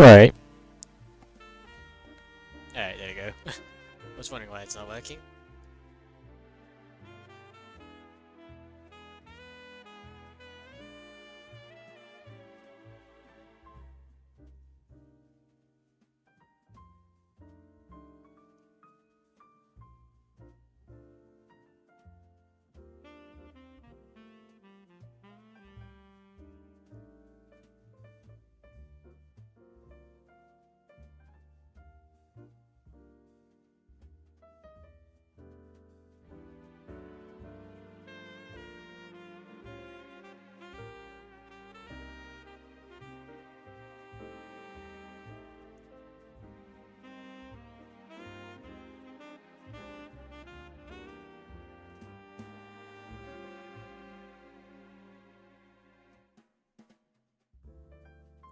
Alright. Alright, there you go. I was wondering why it's not working.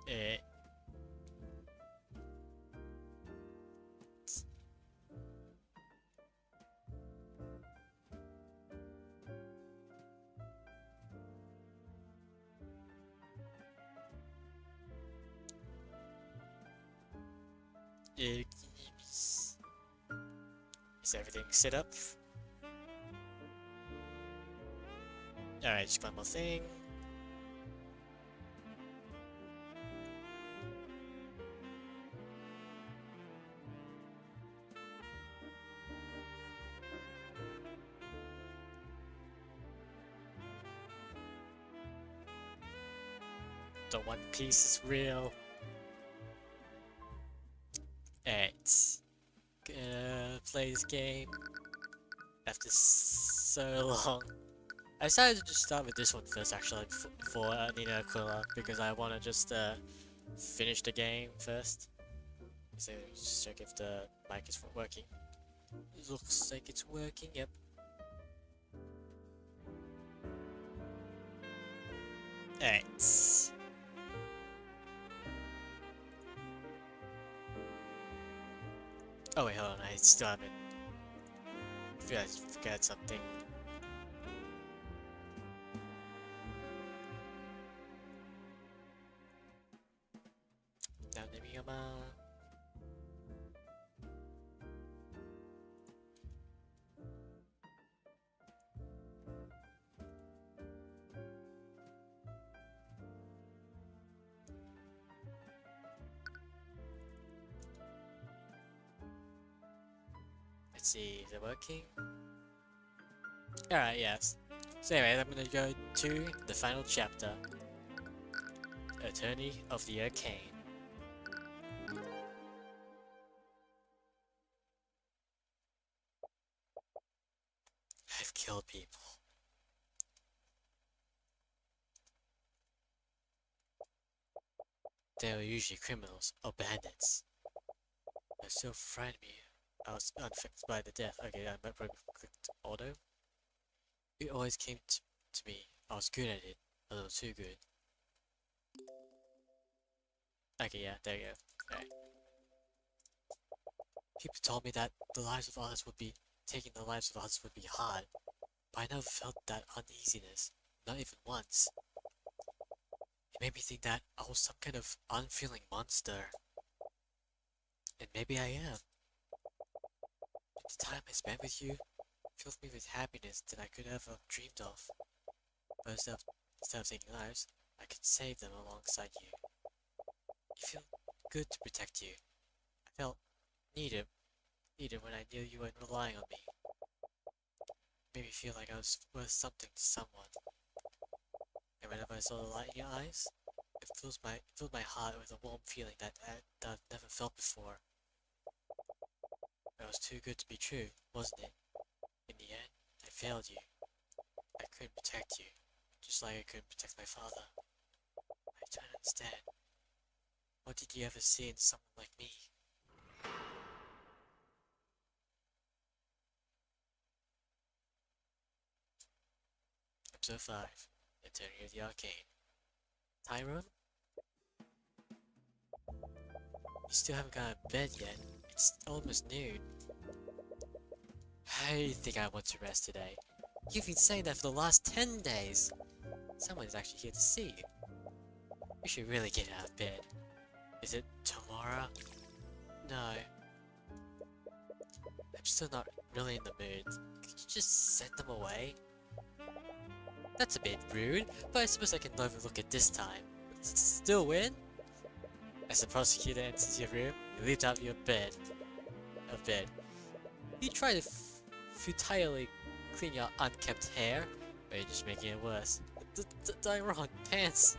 Eh. Is everything set up? Alright, just one more thing. The One Piece is real. Alright. Gonna play this game after so long. I decided to just start with this one first actually for Nina Aquila because I want to just finish the game first. So just check if the mic is working. It looks like it's working, yep. Alright. Oh wait, hold on, I still haven't. I forgot something. Let's see, is it working? Alright, yes. So anyway, I'm gonna go to the final chapter. Attorney of the Arcane. I've killed people. They were usually criminals or bandits. They still frightened me. I was unaffected by the death. Okay, I probably clicked auto. It always came to me. I was good at it. A little too good. Okay, yeah, there you go. Okay. People told me that the lives of others would be taking the lives of others would be hard, but I never felt that uneasiness, not even once. It made me think that I was some kind of unfeeling monster. And maybe I am. The time I spent with you filled me with happiness that I could ever dreamed of. But instead of taking lives, I could save them alongside you. It felt good to protect you. I felt needed when I knew you weren't relying on me. It made me feel like I was worth something to someone. And whenever I saw the light in your eyes, it filled my heart with a warm feeling that I've never felt before. It was too good to be true, wasn't it? In the end, I failed you. I couldn't protect you, just like I couldn't protect my father. I don't understand. What did you ever see in someone like me? Episode 5, Attorney of the Arcane. Tyrion? You still haven't got to bed yet. It's almost noon. I think I want to rest today. You've been saying that for the last 10 days. Someone is actually here to see you. You should really get out of bed. Is it totally Mara? No. I'm still not really in the mood. Could you just send them away? That's a bit rude, but I suppose I can overlook it this time. Still win? As the prosecutor enters your room, you leap out of your bed. You try to futilely clean your unkempt hair, but you're just making it worse. Done wrong, pants.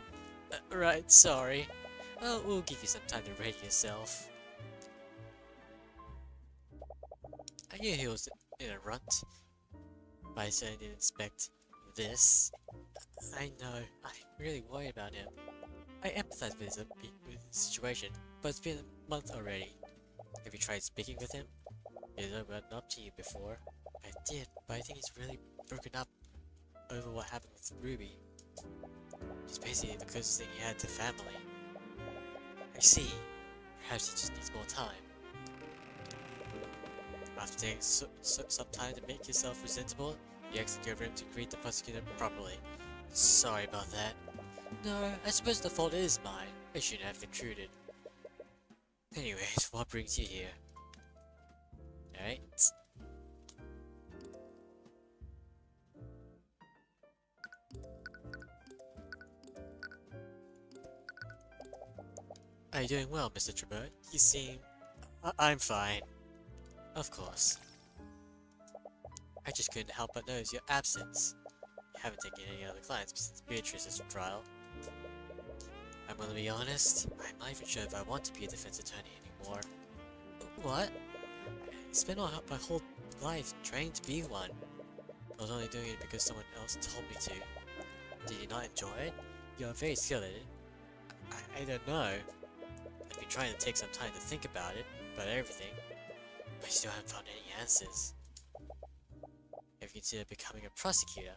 Right, sorry. Well, we'll give you some time to ready yourself. I knew he was in a runt, but I certainly didn't expect this. I know, I'm really worried about him. I empathize with his situation, but it's been a month already. Have you tried speaking with him? He's never gotten up to you before. I did, but I think he's really broken up over what happened with Ruby. She's basically the closest thing he had to family. I see. Perhaps he just needs more time. After taking some time to make yourself presentable, you exit your room to greet the prosecutor properly. Sorry about that. No, I suppose the fault is mine. I shouldn't have intruded. Anyways, what brings you here? Alright. Are you doing well, Mr. Cuthbert? You seem... I'm fine. Of course. I just couldn't help but notice your absence. You haven't taken any other clients since Beatrice's trial. I'm gonna be honest, I'm not even sure if I want to be a defense attorney anymore. What? I spent my whole life trying to be one. I was only doing it because someone else told me to. Did you not enjoy it? You're very skilled at it. I don't know. I've been trying to take some time to think about it, about everything, but I still haven't found any answers. Have you considered becoming a prosecutor?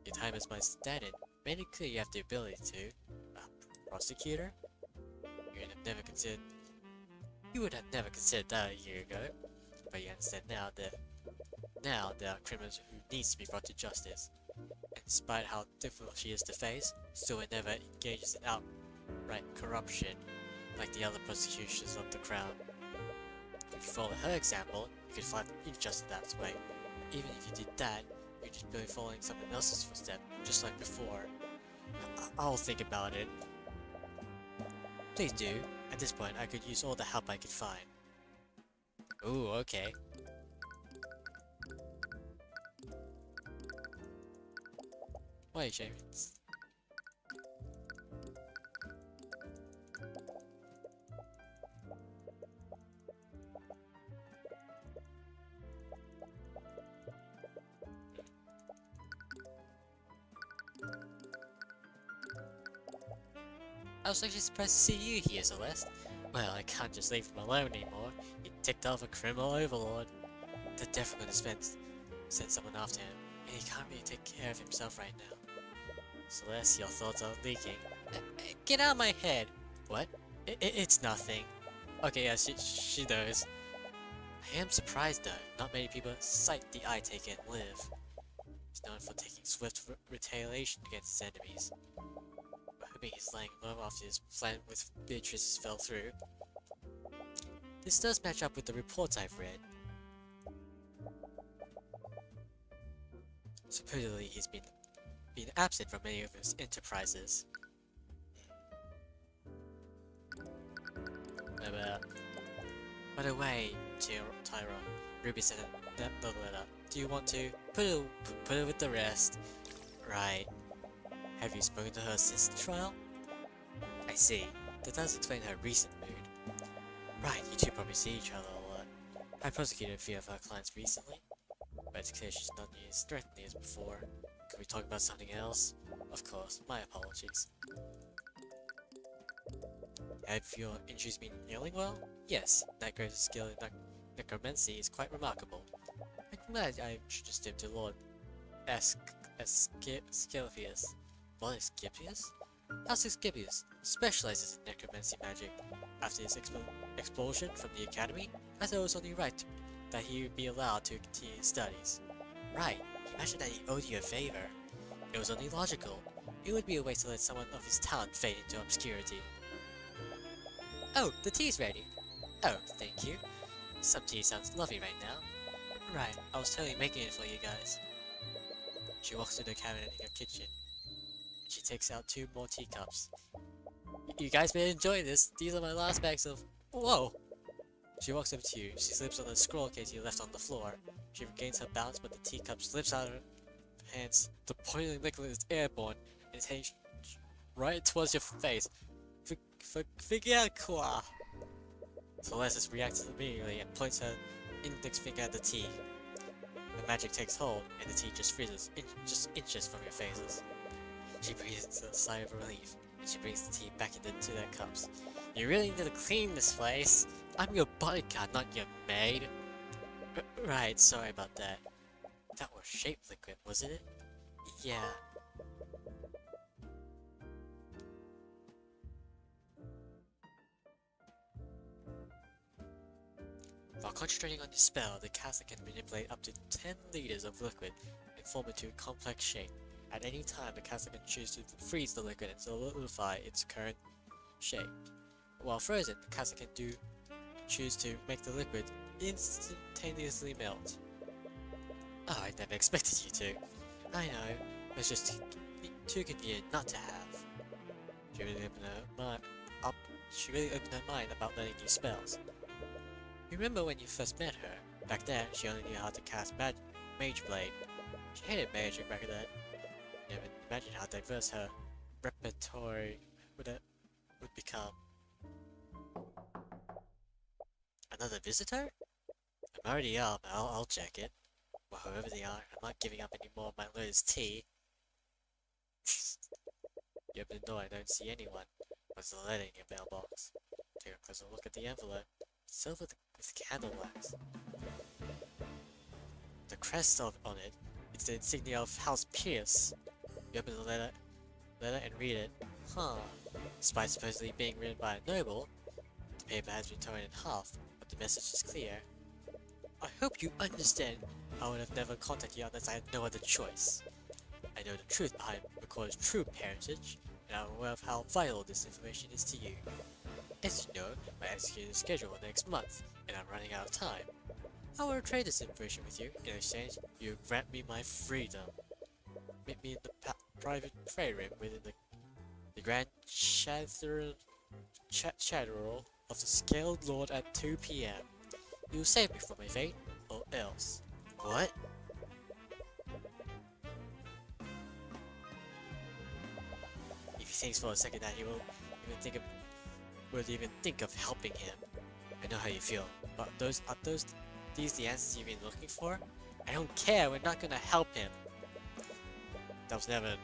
Your time as my stand-in made it clear you have the ability to. A prosecutor? You would have never considered that a year ago, but you understand now that there are criminals who needs to be brought to justice. And despite how difficult she is to face, still it never engages in outright corruption like the other prosecutions of the crown. If you follow her example, you could find injustice that way. Even if you did that, you're just really following someone else's footsteps, just like before. I'll think about it. Please do. At this point, I could use all the help I could find. Ooh, okay. Why are you shaving? I was actually surprised to see you here, Celeste. Well, I can't just leave him alone anymore. He ticked off a criminal overlord. They're definitely gonna send someone after him, and he can't really take care of himself right now. Celeste, your thoughts are leaking. Get out of my head! What? It's nothing. Okay, yeah, she knows. I am surprised though. Not many people sight the eye taker and live. He's known for taking swift retaliation against his enemies. He's lying low after his plan with Beatrice fell through. This does match up with the reports I've read. Supposedly he's been absent from many of his enterprises. By the way, Tyrion, Ruby sent that letter. Do you want to put it with the rest? Right. Have you spoken to her since the trial? I see. That does explain her recent mood. Right, you two probably see each other a lot. I prosecuted a few of her clients recently, but it's clear she's not nearly as threatening as before. Can we talk about something else? Of course, my apologies. Have your injuries been healing well? Yes, Nightgrave's skill in necromancy is quite remarkable. I'm glad I introduced him to Lord Asclepius. Lord Asclepius? Asclepius specializes in necromancy magic. After his expulsion from the academy, I thought it was only right that he would be allowed to continue his studies. Right, imagine that he owed you a favor. It was only logical. It would be a waste to let someone of his talent fade into obscurity. Oh, the tea's ready. Oh, thank you. Some tea sounds lovely right now. Right, I was totally making it for you guys. She walks to the cabinet in her kitchen. She takes out 2 more teacups. You guys may enjoy this. These are my last bags of... Whoa! She walks up to you. She slips on the scroll case you left on the floor. She regains her balance, but the teacup slips out of her hands. The boiling liquid is airborne and is heading right towards your face. Figure quoi? Celeste reacts immediately and points her index finger at the tea. The magic takes hold, and the tea just freezes, just inches from your faces. She breathes a sigh of relief, and she brings the tea back into their cups. You really need to clean this place. I'm your bodyguard, not your maid. Right, sorry about that. That was shape liquid, wasn't it? Yeah. While concentrating on your spell, the caster can manipulate up to 10 liters of liquid and form it into a complex shape. At any time, the caster can choose to freeze the liquid and solidify its current shape. While frozen, the caster can choose to make the liquid instantaneously melt. Oh, I never expected you to. I know, it's just too convenient not to have. She really opened her mind about learning new spells. Remember when you first met her? Back then, she only knew how to cast Mage Blade. She hated magic back then. You never imagined how diverse her repertoire would become. Another visitor? I'm already up, I'll check it. Well, whoever they are, I'm not giving up any more of my lotus tea. You open the door, I don't see anyone. What's the letter in your mailbox? Take a closer look at the envelope. Silver with candle wax. The crest on it, it's the insignia of House Pierce. You open the letter and read it. Huh. Despite supposedly being written by a noble, the paper has been torn in half, but the message is clear. I hope you understand I would have never contacted you unless I had no other choice. I know the truth behind McCoy's true parentage, and I'm aware of how vital this information is to you. As you know, my execution is scheduled next month, and I'm running out of time. I will trade this information with you. In exchange, you grant me my freedom. Meet me in the private prayer room within the Grand Chatteral of the Scaled Lord at 2 p.m. You will save me from my fate, or else. What? If he thinks for a second that he will even think of helping him. I know how you feel, but these the answers you've been looking for? I don't care, we're not gonna help him. That was never an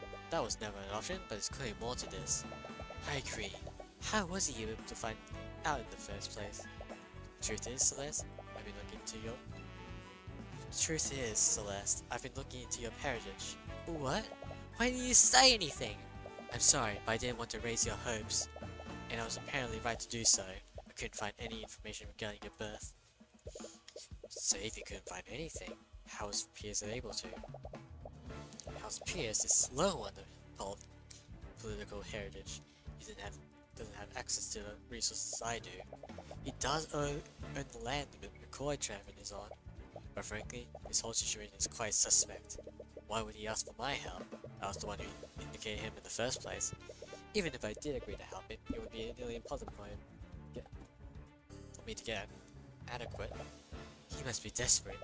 option, but there's clearly more to this. I agree. How was he able to find out in the first place? Truth is, Celeste, I've been looking into your parentage. What? Why didn't you say anything? I'm sorry, but I didn't want to raise your hopes. And I was apparently right to do so. I couldn't find any information regarding your birth. So if you couldn't find anything, how was Pierce able to? House Pierce is low on the political heritage. He doesn't have access to the resources I do. He does own the land that McCoy Travern is on, but frankly, this whole situation is quite suspect. Why would he ask for my help? I was the one who indicated him in the first place. Even if I did agree to help him, it would be nearly impossible for me to get adequate. He must be desperate.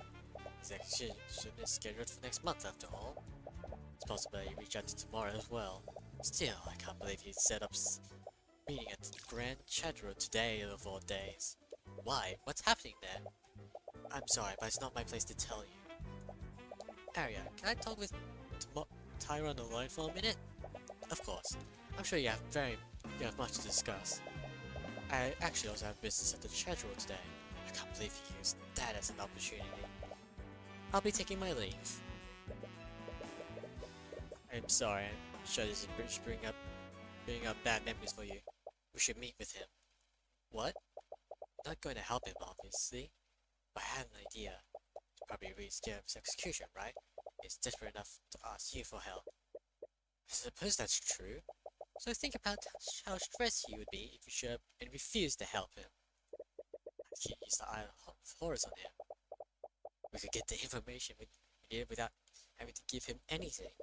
His execution is scheduled for next month after all. It's possible he reach out to tomorrow as well. Still, I can't believe he set up meeting at the Grand Chatteral today of all days. Why? What's happening there? I'm sorry, but it's not my place to tell you. Arya, can I talk with Tyrion alone for a minute? Of course. I'm sure you have much to discuss. I actually also have business at the Chatteral today. I can't believe you used that as an opportunity. I'll be taking my leave. I'm sorry, I'm sure this is bringing up bad memories for you. We should meet with him. What? I'm not going to help him, obviously. But I had an idea. He's probably really scared of his execution, right? He's desperate enough to ask you for help. I suppose that's true. So think about how stressed you would be if you showed up and refused to help him. I can't use the Eye of Horus on him. We could get the information we needed without having to give him anything.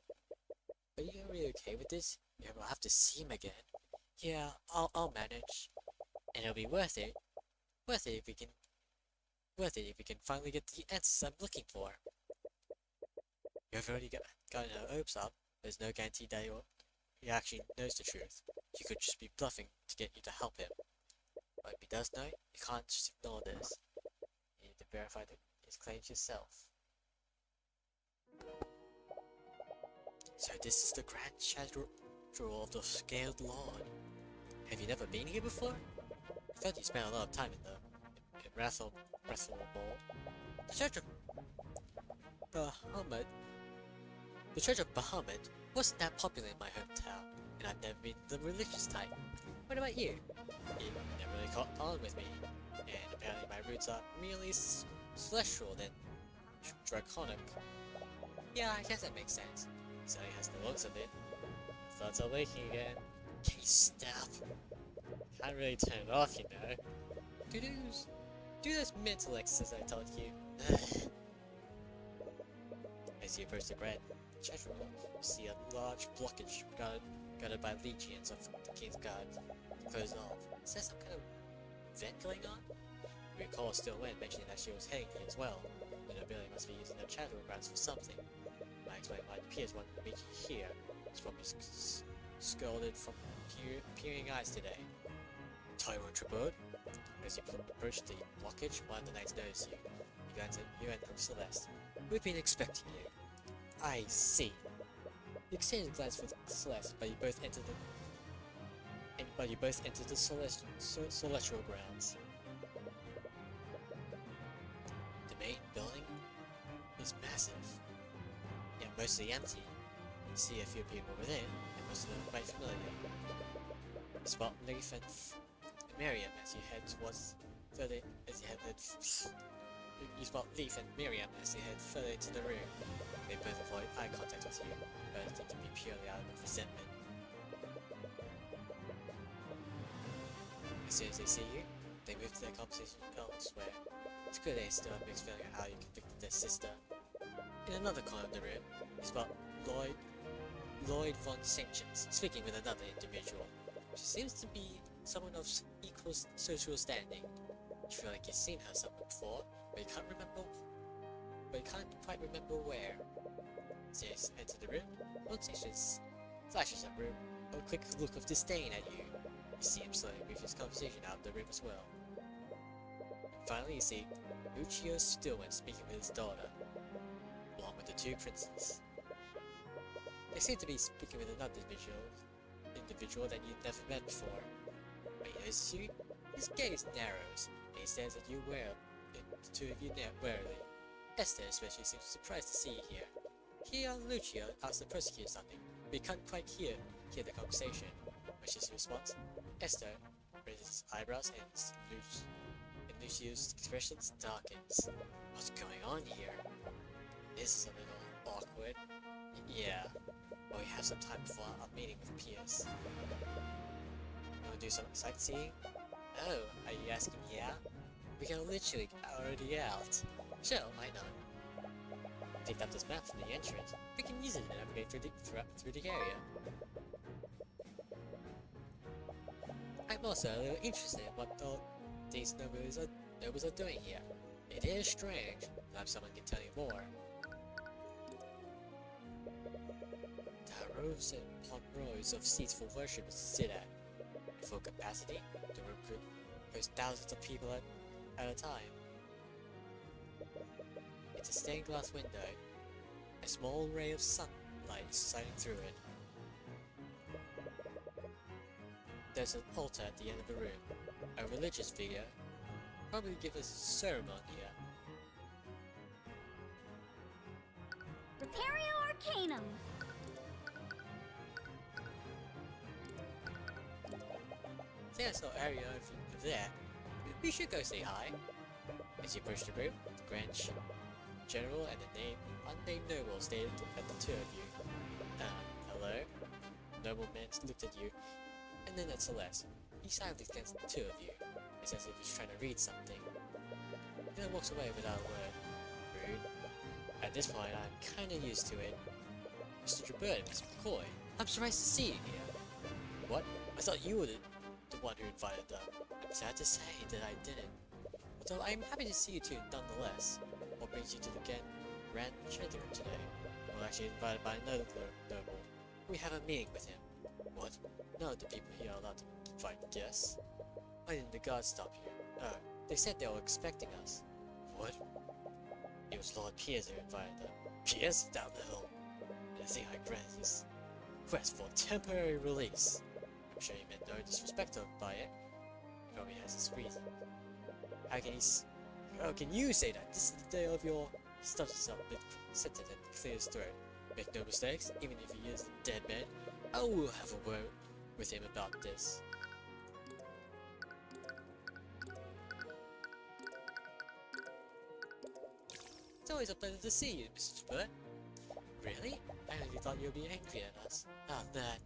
Are you really okay with this? Yeah, we'll have to see him again. Yeah, I'll manage. And it'll be worth it. Worth it if we can finally get the answers I'm looking for. You've already gotten her hopes up. There's no guarantee that he actually knows the truth. He could just be bluffing to get you to help him. But if he does know, you can't just ignore this. You need to verify his claims yourself. So this is the Grand Shadow of the Scaled Lord. Have you never been here before? I thought you spent a lot of time in Wrathful Ball. The Church of Bahamut. The Church of Bahamut wasn't that popular in my hometown, and I've never been the religious type. What about you? You never really caught on with me, and apparently my roots are merely celestial than draconic. Yeah, I guess that makes sense. So he has the looks of it. Thoughts are waking again. Can you stop? Can't really turn it off, you know. Do those mental exercises I taught you. As you approach the bread, you see a large blockage guarded by legions of the King's Guards. Closed off. Is there some kind of event going on? We recall Still Wind mentioning that she was heading here as well. The nobility must be using their chattering grounds for something. I explained why the peers wanted to meet you here. It's from his scalded from peering eyes today. Tyrion Cuthbert. As you approach the blockage, one of the knights notices you. You glance from Celeste. We've been expecting you. I see. You exchanged a glance with Celeste, but you both entered the celestial grounds. The main building is massive, yet mostly empty. You see a few people within, and most of them quite familiar. You spot Leif and Miriam as you head further into the room. They both avoid eye contact with you, but it seems to be purely out of resentment. As soon as they see you, they move to their conversation elsewhere. It's clear they still have mixed feeling of how you convicted their sister. In another corner of the room, you spot Lloyd von Sanctions speaking with another individual. She seems to be someone of equal social standing. You feel like you've seen her somewhere before, but you can't quite remember where. As you enter the room, Von Sanctions flashes a quick look of disdain at you. You see him slowly move his conversation out of the room as well. And finally, you see Lucio Stillman speaking with his daughter, along with the two princes. They seem to be speaking with another individual that you've never met before. When he notices you, his gaze narrows, and he stares at you the two of you warily. Esther especially seems surprised to see you here. He and Lucio asks the prosecutor something, but he can't quite hear the conversation. When she responds, Esther raises his eyebrows and Lucio's expression darkens. What's going on here? This is a little awkward. Yeah, but we have some time before our meeting with Pierce. Wanna do some sightseeing? Oh, are you asking yeah? We can literally already out. Sure, why not? Picked up this map from the entrance. We can use it to navigate through the area. I'm also a little interested in what all these nobles are doing here. It is strange. Perhaps someone can tell you more. There are rows upon rows of seats for worshippers to sit at. At full capacity, the room could host thousands of people at a time. It's a stained glass window. A small ray of sunlight shining through it. There's an altar at the end of the room. A religious figure. Probably give a sermon here. Repario Arcanum. See, I saw Aria over there. We should go say hi. As you approach the room, the Grand General and the unnamed noble stared at the two of you. Hello? nobleman looked at you, and then at Celeste. He silently glanced at the two of you. It's as if he's trying to read something. Then walks away without a word. Rude. At this point, I'm kinda used to it. Mr. Cuthbert, Miss McCoy, I'm surprised to see you here. What? I thought you were the one who invited them. I'm sad to say that I didn't. Although I'm happy to see you two nonetheless. What brings you to the Grand Chanting Room today? We're actually invited by another noble. We have a meeting with him. What? None of the people here are allowed to invite guests. Why didn't the guards stop you? Oh, they said they were expecting us. What? It was Lord Piers who invited them. Piers? That little... I think I grant his request for temporary release. I'm sure he meant no disrespect by it. He probably has his reason. How can you say that? This is the day of your... He stops himself mid-sentence and clears his throat. Make no mistakes, even if he is a dead man, I will have a word with him about this. It's always a pleasure to see you, Mr. Cuthbert. Really? I really thought you'd be angry at us. Oh, that.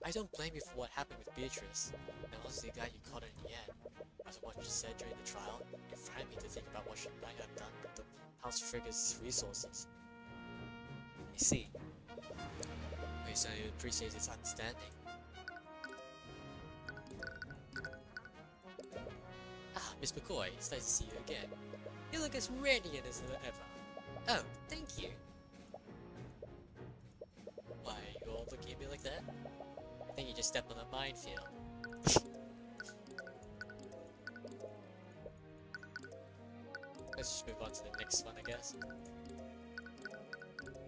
I don't blame you for what happened with Beatrice. I'm honestly glad you caught her in the end. After what you said during the trial, it frightened me to think about what she might have done with the House Frigga's resources. You see, we certainly appreciate his understanding. Ah, Miss McCoy, it's nice to see you again. You look as radiant as ever. Oh, thank you. Why are you all looking at me like that? I think you just stepped on a minefield. Let's just move on to the next one, I guess.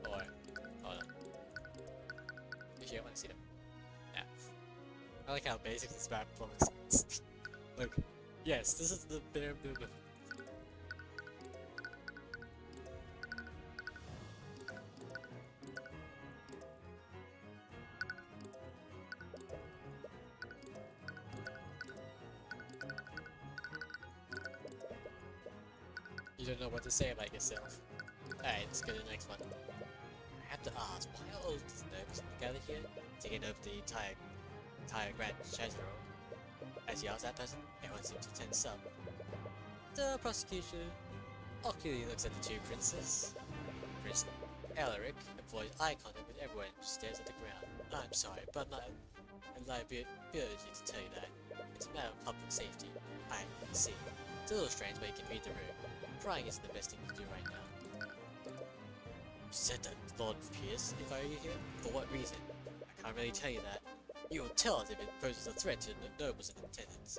Or, hold on. Actually, I want to see them. Yeah. I like how basic this map looks. Look, yes, this is the bare minimum. You don't know what to say about yourself. Alright, let's go to the next one. I have to ask, why are all these nobles gathered here? Taking over the entire Grand Treasury. As you ask that person, everyone seems to tense up. The prosecution awkwardly looks at the two princes. Prince Alaric avoids eye contact with everyone who stares at the ground. I'm sorry, but I'm not a liability to tell you that. It's a matter of public safety. I see. It's a little strange, but you can read the room. Crying isn't the best thing to do right now. You said that Lord Piers invited you here? For what reason? I can't really tell you that. You will tell us if it poses a threat to the nobles in attendance.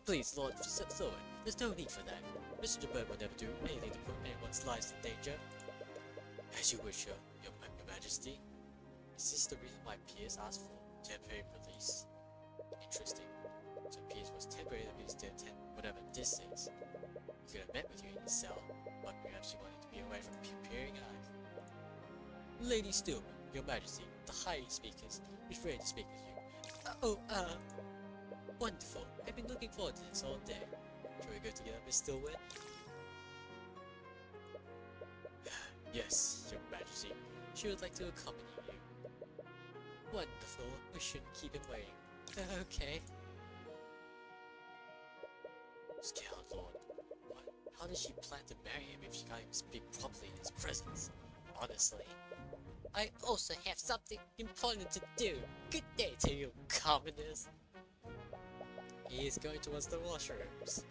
Please, Lord Silver, there's no need for that. Mr. Cuthbert will never do anything to put anyone's lives in danger. As you wish, your Majesty. Is this the reason why Piers asked for temporary release? Interesting. So Piers was temporarily released to attend whatever this is. He could have met with you in his cell, but perhaps you wanted to be away from peering eyes. Lady Stillman, your Majesty, the High Speakers, is ready to speak with you. Wonderful. I've been looking forward to this all day. Shall we go together, Miss Stillman? Yes, your Majesty. She would like to accompany you. Wonderful. We shouldn't keep him waiting. Okay. Scout Lord. What? How does she plan to marry him if she can't even speak properly in his presence? Honestly. I also have something important to do. Good day to you, commoners. He is going towards the washrooms.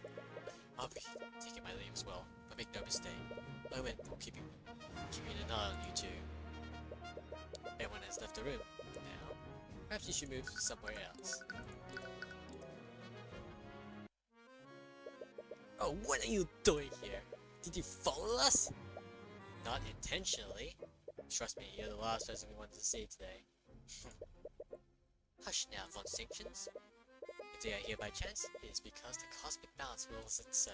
I'll be taking my leave as well, but make no mistake. I went keeping an eye on you two. Everyone has left the room now. Perhaps you should move somewhere else. Oh, what are you doing here? Did you follow us? Not intentionally. Trust me, you're the last person we wanted to see today. Hush now, Von Sanctions. If they are here by chance, it is because the cosmic balance wills it so.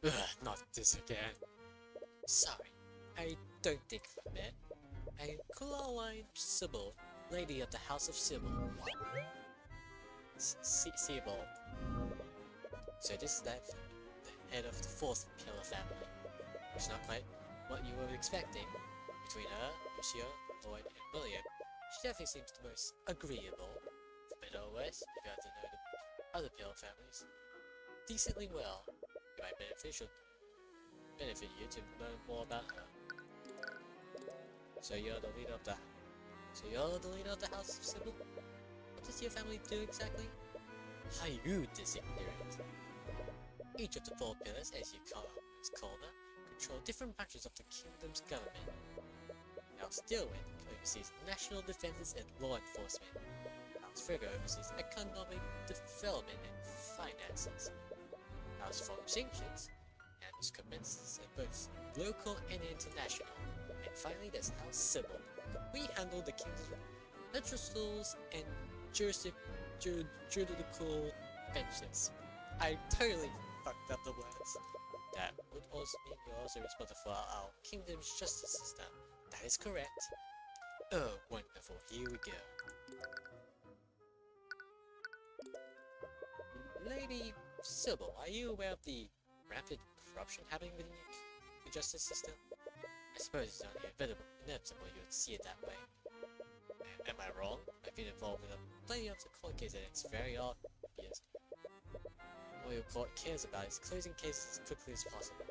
Ugh, not this again. Sorry, I don't think we met. I am Caroline Sybil, Lady of the House of Sybil. Sybil. So this is the head of the fourth pillar family. Which is not quite what you were expecting. Between her, Monsieur, Lloyd, and William, She definitely seems the most agreeable. For better or worse, you got to know the other Pale families decently well. It might benefit you to learn more about her. So you're the leader of the House of Sybil? What does your family do exactly? How you disinherit. Each of the 4 pillars, as you call them, control different branches of the kingdom's government. House Stillwind oversees national defenses and law enforcement. House Frigga oversees economic development and finances. House Functions handles commerce in both local and international. And finally, there's House Sybil. We handle the kingdom's legislators and juridical benches. I totally fucked up the words. That would also mean you're also responsible for our kingdom's justice system. That is correct. Oh, wonderful. Here we go. Lady Sybil, are you aware of the rampant corruption happening within the justice system? I suppose it's only inevitable you would see it that way. Am I wrong? I've been involved with plenty of the court cases and it's very obvious. All your court cares about is closing cases as quickly as possible.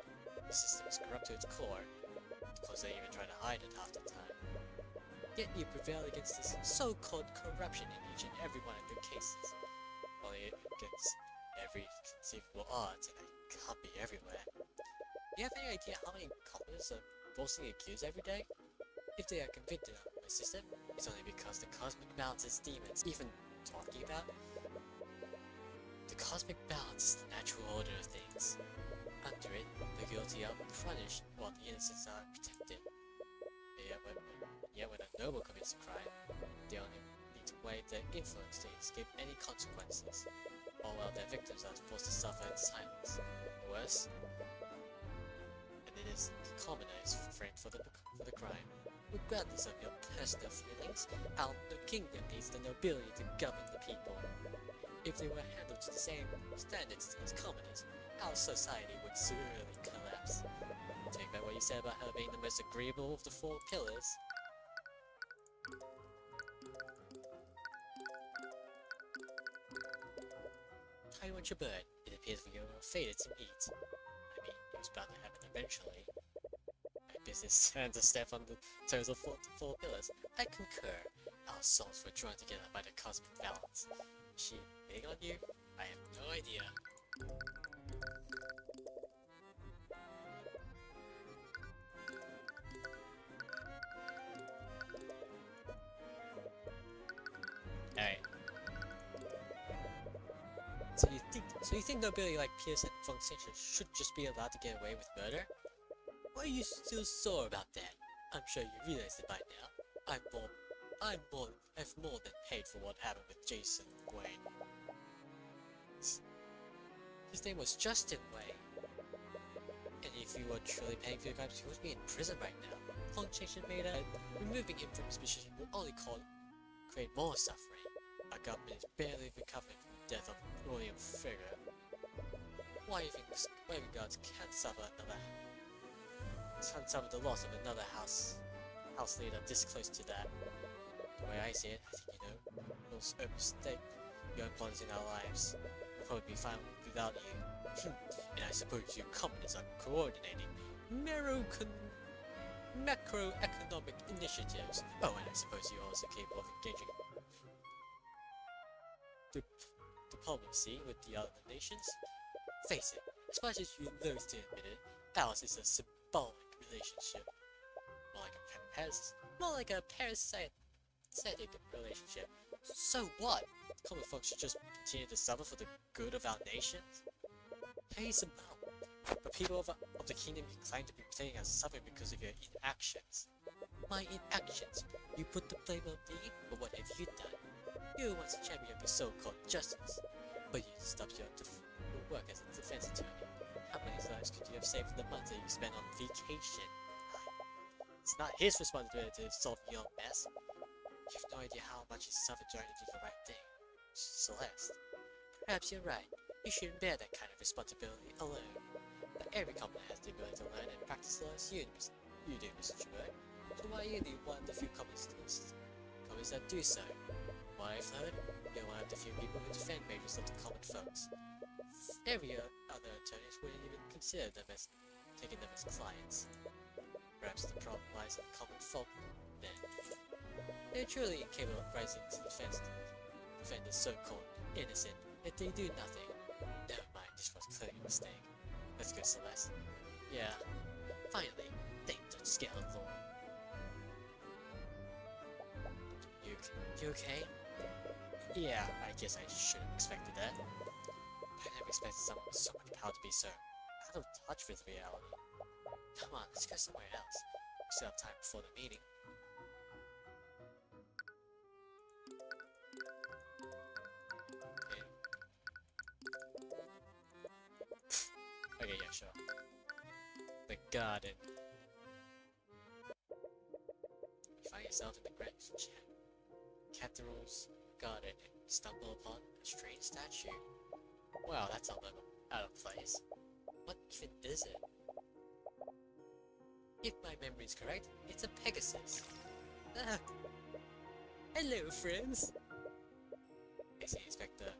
The system is corrupt to its core, because they even try to hide it half the time. Yet you prevail against this so-called corruption in each and every one of your cases. Only against every conceivable odds, and it can't be everywhere. Do you have any idea how many commoners are falsely accused every day? If they are convicted of my system, it's only because the cosmic balance's demons even talking about. The cosmic balance is the natural order of things. Under it, the guilty are punished while the innocents are protected. Yet when a noble commits a crime, they only need to waive their influence to escape any consequences, all while their victims are forced to suffer in silence. Worse, and it is the commoners framed for the crime. Regardless of your personal feelings, our kingdom needs the nobility to govern the people. If they were handled to the same standards as commoners, our society would severely collapse. Take back what you said about her being the most agreeable of the 4 pillars. How you want your bird? It appears we are fated to meet. I mean, it was bound to happen eventually. My business and to step on the toes of 4 pillars. I concur. Our souls were drawn together by the cosmic balance. Is she big on you? I have no idea. Alright. So you think nobility like Pierce and Function should just be allowed to get away with murder? Why are you still sore about that? I'm sure you realize it by now. I've more than paid for what happened with Jason Wayne. His name was Justin Wayne. And if you were truly paying for your crimes, he would be in prison right now. Punctuation made out. Removing him from his position will only create more suffering. Our government is barely recovering from the death of William Frigga. Why even guards can't suffer the loss of another house leader this close to that? The way I see it, I think we'll overstay your importance in our lives. We'll probably be fine without you. And I suppose you commoners are coordinating macroeconomic initiatives. Oh, and I suppose you're also capable of engaging diplomacy with the other nations. Face it, as much as you loathe to admit it, ours is a symbolic relationship. More like a parasitic relationship. So what? Common folks should just continue to suffer for the good of our nations? Pays about. But people of the kingdom you claim to be protecting are suffering because of your inactions. My inactions? You put the blame on me? But what have you done? You were once a champion of the so-called justice, but you stopped your work as a defense attorney. How many lives could you have saved in the months that you spent on vacation? It's not his responsibility to solve your mess. You have no idea how much he suffered trying to do the right thing. Celeste, perhaps you're right. You shouldn't bear that kind of responsibility alone. But every commoner has the ability to learn and practice law as you do, Mr. Stewart. So why are you one of the few commoners those that do so. What I've heard, you're one of the few people who defend mages of the common folks. Every other attorneys wouldn't even consider them as taking them as clients. Perhaps the problem lies in common folk, then. They're truly incapable of rising to defend the so-called innocent if they do nothing. Never mind, this was clearly a mistake. Let's go, Celeste. Yeah, finally, things don't scale the law. You okay? Yeah, I guess I should have expected that. I never expected someone with so much power to be so out of touch with reality. Come on, let's go somewhere else. We still have time before the meeting. Okay, yeah, sure. The garden. You find yourself in the Grand Cathedral's garden and stumble upon a strange statue. Wow, that's a little out of place. What even is it? If my memory is correct, it's a Pegasus. Hello, friends! As you expect a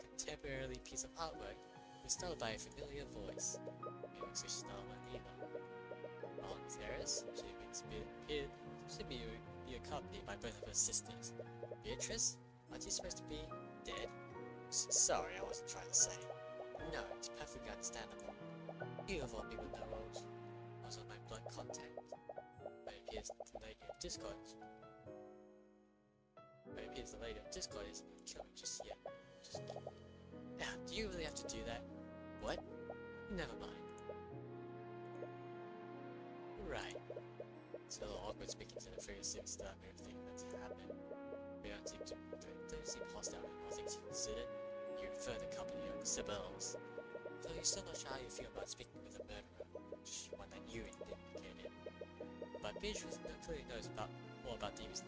contemporary piece of artwork, you're startled by a familiar voice. It looks like she's not one either. Oh, there is. She appears to be accompanied by both of her sisters. Beatrice? Aren't you supposed to be dead? Sorry, I wasn't trying to say. No, it's perfectly understandable. You of all people know was on my blood contact. But it appears the lady of Discord. Isn't killing just yet. Do you really have to do that? What? Never mind. Right. It's a little awkward speaking to the figure six that everything that's happened. We don't seem hostile in all things considered. You prefer the company of Sibyl's. So you're still not sure how you feel about speaking with a murderer, one that you indicated. But Beatrice clearly knows more about demons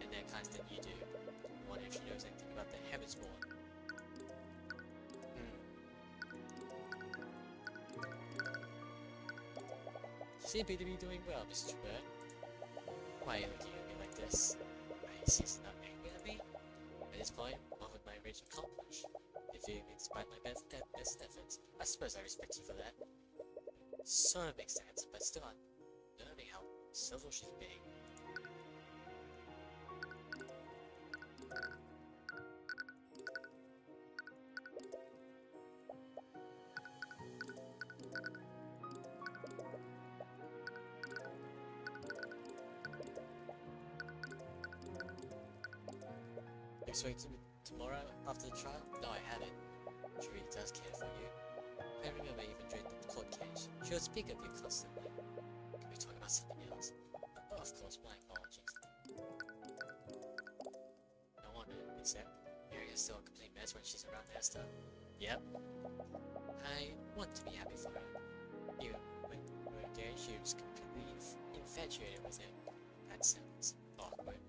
and their kinds than you do. I wonder if she knows anything about the Heavensborn. You seem to be doing well, Mr. Bird. Why are you looking at me like this? Are you seriously not angry at me? At this point, what would my rage accomplish? If you despite my best efforts, I suppose I respect you for that. Sort of makes sense, but still I'm learning how civil she's being. You expecting me tomorrow after the trial? No, I haven't. She really does care for you. I remember even during the court case, she would speak of you constantly. Can we talk about something else? Oh, of course, my apologies. No wonder, except Mary is still a complete mess when she's around Esther. Yep. I want to be happy for her. Even when we were engaged, she was completely infatuated with him. That sounds awkward.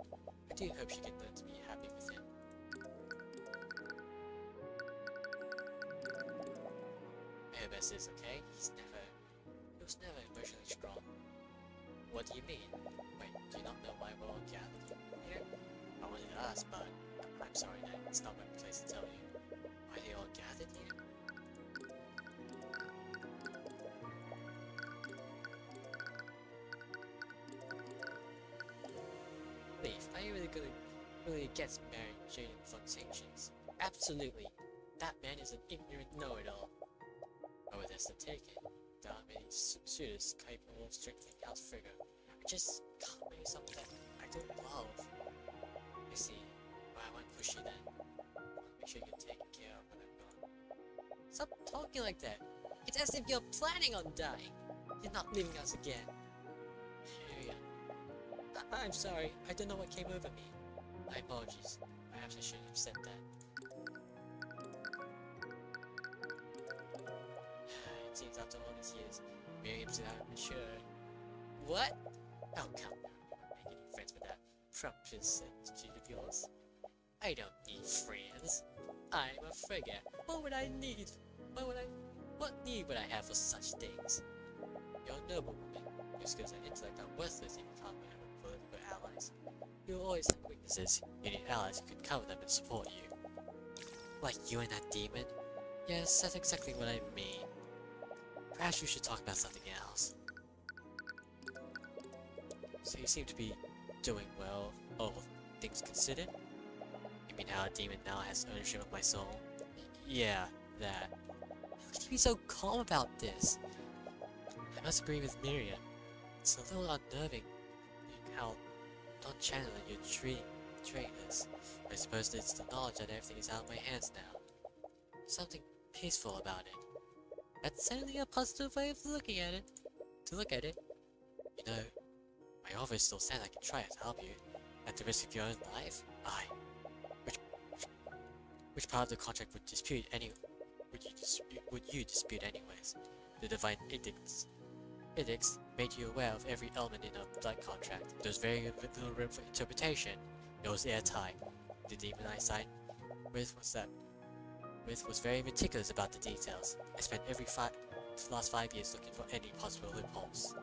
I do hope she can learn to be happy with him. Hermes is okay. He was never emotionally strong. What do you mean? Wait, do you not know why we're all gathered here? I wanted to ask, but I'm sorry that it's not my place to tell you. Why are they all gathered here? Leaf, are you really against marrying Jaden from sanctions? Absolutely. That man is an ignorant know-it-all. How would this take it? There are many suitors capable of strengthening house figure. I just can't marry someone that I don't love. You see, why I won't push you then. I want to make sure you're taken care of when I'm gone. Stop talking like that. It's as if you're planning on dying. You're not leaving us again. Tyrion. I'm sorry. I don't know what came over me. My apologies. Perhaps I shouldn't have said that. It seems after all these years, Miriam's out mature. What? Oh, come on. You're not making any friends with that preposterous attitude of yours. I don't need friends. I'm a frigga. What would I need? What need would I have for such things? You're a noble woman. Your skills and intellect are worthless if you can't win with political allies. You'll always have weaknesses. You need allies who can cover them and support you. Like you and that demon? Yes, that's exactly what I mean. Perhaps we should talk about something else. So you seem to be doing well, all things considered? You mean how a demon now has ownership of my soul? Yeah, that. How can you be so calm about this? I must agree with Miriam. It's a little unnerving how nonchalant you're treating this. I suppose it's the knowledge that everything is out of my hands now. Something peaceful about it. That's certainly a positive way of looking at it. To look at it. You know, my offer still stands. I can try to help you. At the risk of your own life? Which part of the contract would you dispute anyways? The divine edicts made you aware of every element in a blood contract. There was very little room for interpretation. It was airtight. The demon I signed with was very meticulous about the details. I spent the last 5 years looking for any possible loopholes,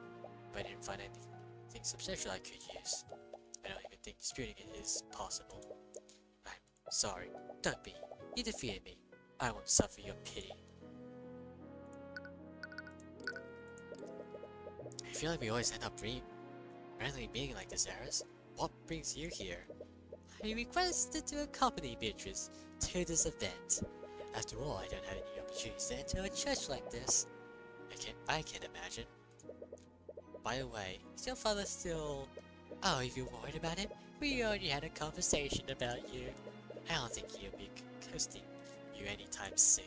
but I didn't find anything substantial I could use. I don't even think disputing it is possible. I'm sorry. Don't be. You defeated me. I won't suffer your pity. I feel like we always end up randomly being like this, Eris. What brings you here? I requested to accompany Beatrice to this event. After all, I don't have any opportunities to enter a church like this. I can't imagine. By the way, is your father still... Oh, if you're worried about him, we already had a conversation about you. I don't think he'll be ghosting you anytime soon.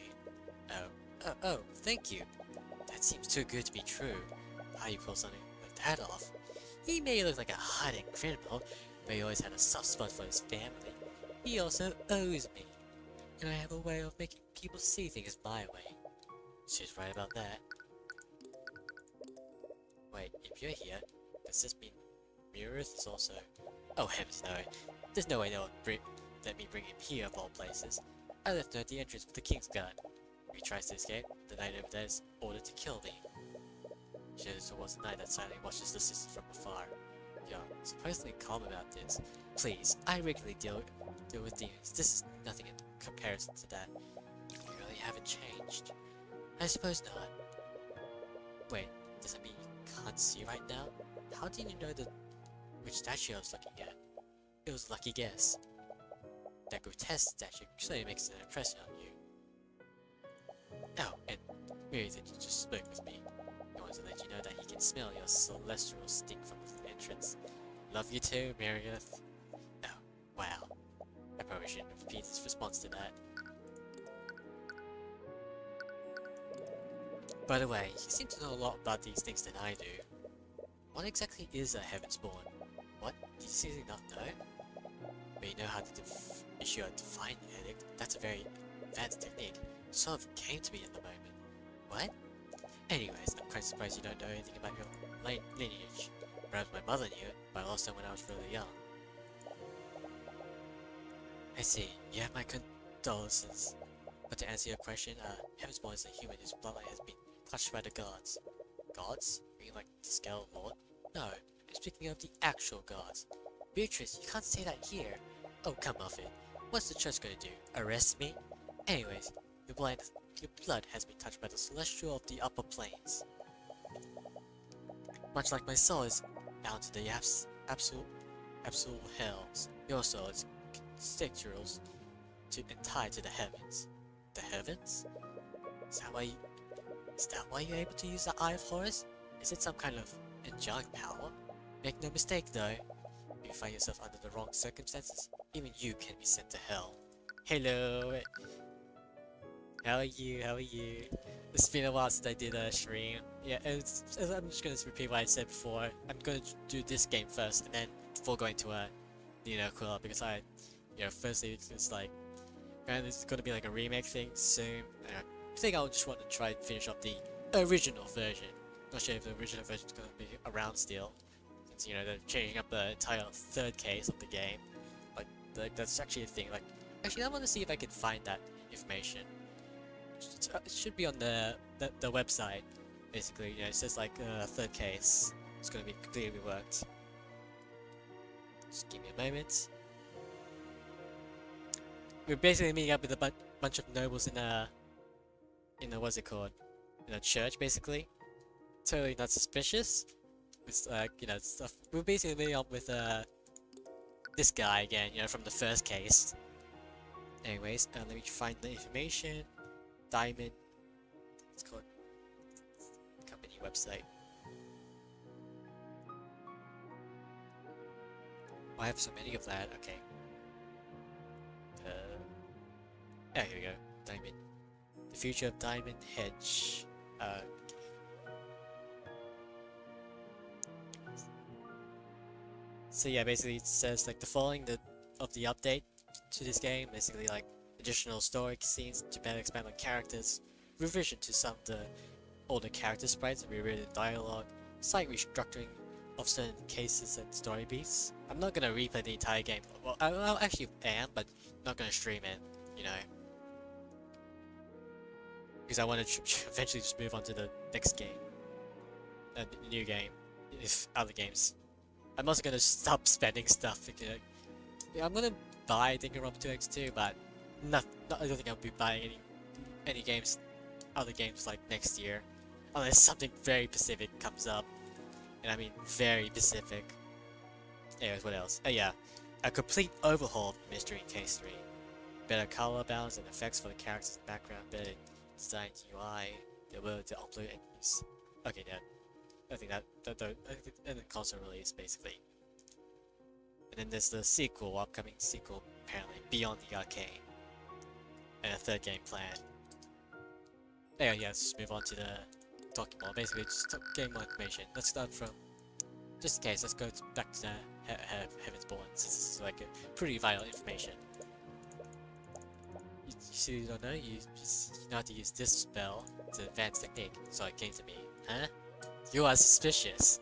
Oh, thank you. That seems too good to be true. How you pull something like that off? He may look like a hardened criminal, but he always had a soft spot for his family. He also owes me. And I have a way of making people see things my way. She's right about that. Wait, if you're here, does this mean Mirrors is also... Oh heavens no. There's no way they'll let me bring him here of all places. I left him at the entrance with the King's Guard. If he tries to escape, the knight over there is ordered to kill me. She was the knight that silently watches the sister from afar. You're supposedly calm about this. Please, I regularly deal with demons. This is nothing in comparison to that. You really haven't changed. I suppose not. Wait, does that mean you can't see right now? How did you know which statue I was looking at? It was a lucky guess. That grotesque statue clearly makes an impression on you. Oh, and Mary that you just spoke with me. I wanted to let you know that he can smell your celestial stink from the entrance. Love you too, Marieth. Oh, wow. I probably shouldn't have repeated his response to that. By the way, you seem to know a lot about these things than I do. What exactly is a Heavensborn? What? Did you seriously not know? But you know how to issue a divine edict? That's a very advanced technique. It sort of came to me at the moment. What? Anyways, I'm quite surprised you don't know anything about your lineage. Perhaps my mother knew it, but I lost her when I was really young. I see. You have my condolences. But to answer your question, Heavensborn is a human whose bloodline has been touched by the gods. Gods? You mean like the Scale Lord? No, I'm speaking of the actual gods. Beatrice, you can't say that here. Oh, come off it. What's the church gonna do? Arrest me? Anyways, your blood has been touched by the celestial of the upper planes. Much like my soul is bound to the absolute hells, your soul is constitutional and tied to the heavens. The heavens? Is that why you're able to use the Eye of Horus? Is it some kind of angelic power? Make no mistake though, if you find yourself under the wrong circumstances, even you can be sent to hell. Hello! How are you? It's been a while since I did a stream. Yeah, I'm just gonna repeat what I said before. I'm gonna do this game first, and then before going to a, cool up, because firstly it's like, and it's gonna be like a remake thing soon. And I think I'll just want to try and finish up the original version. Not sure if the original version is gonna be around still, since they're changing up the entire third case of the game. But that's actually a thing. Like, actually, I want to see if I can find that information. It should be on the website. Basically, it says like third case. It's gonna be completely reworked. Just give me a moment. We're basically meeting up with a bunch of nobles in a what's it called? In a church, basically. Totally not suspicious. It's like, you know, stuff. We're basically meeting up with this guy again, you know, from the first case. Anyways, let me find the information. Diamond. It's called company website. I have so many of that. Okay. Yeah, here we go. Diamond. The future of Diamond Hedge. So yeah, basically it says like the following of the update to this game, basically like additional story scenes to better expand on characters, revision to some of the older character sprites, rewritten dialogue, slight restructuring of certain cases and story beats. I'm not gonna replay the entire game. Well, I actually am, but not gonna stream it, you know, because I want to eventually just move on to the next game, a new game, if other games. I'm also gonna stop spending stuff. Because, yeah, I'm gonna buy Danganronpa 2X2, but I don't think I'll be buying any games, other games like next year, unless something very specific comes up, and I mean very specific. Anyways, what else? Oh yeah, a complete overhaul of Mystery in Case 3. Better color balance and effects for the characters in the background, better designed UI, the ability to upload and use. Okay, yeah. I think and the console release basically. And then there's the sequel, upcoming sequel apparently, Beyond the Arcane. And a third game planned. Yeah, let's just move on to the talking more. Basically, just getting more information. Let's start from, just in case, let's go back to the Heaven's Born, since this is like a pretty vital information. You see, you don't know, you know how to use this spell. It's an advanced technique, so it came to me. Huh? You are suspicious.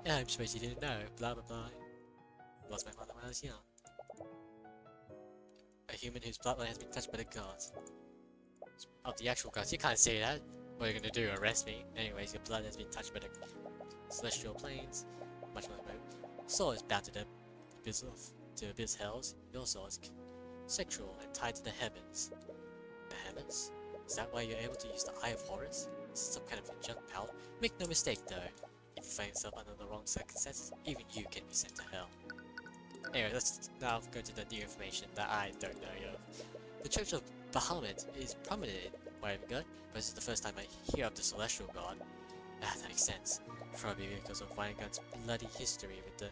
Yeah, I'm surprised you didn't know. Blah blah blah. Lost my mother when I was young. A human whose bloodline has been touched by the gods. Of the actual gods, you can't say that. What are you gonna do? Arrest me? Anyways, your blood has been touched by the celestial planes. Much more. Soul is bound to the abyss hells. Your soul is sexual and tied to the heavens. The heavens? Is that why you're able to use the Eye of Horus? This is some kind of junk power. Make no mistake though, if you find yourself under the wrong circumstances, even you can be sent to hell. Anyway, let's now go to the new information that I don't know of. The Church of Bahamut is prominent in Wavengut, but this is the first time I hear of the Celestial God. Ah, that makes sense. Probably because of Wavengut's bloody history with the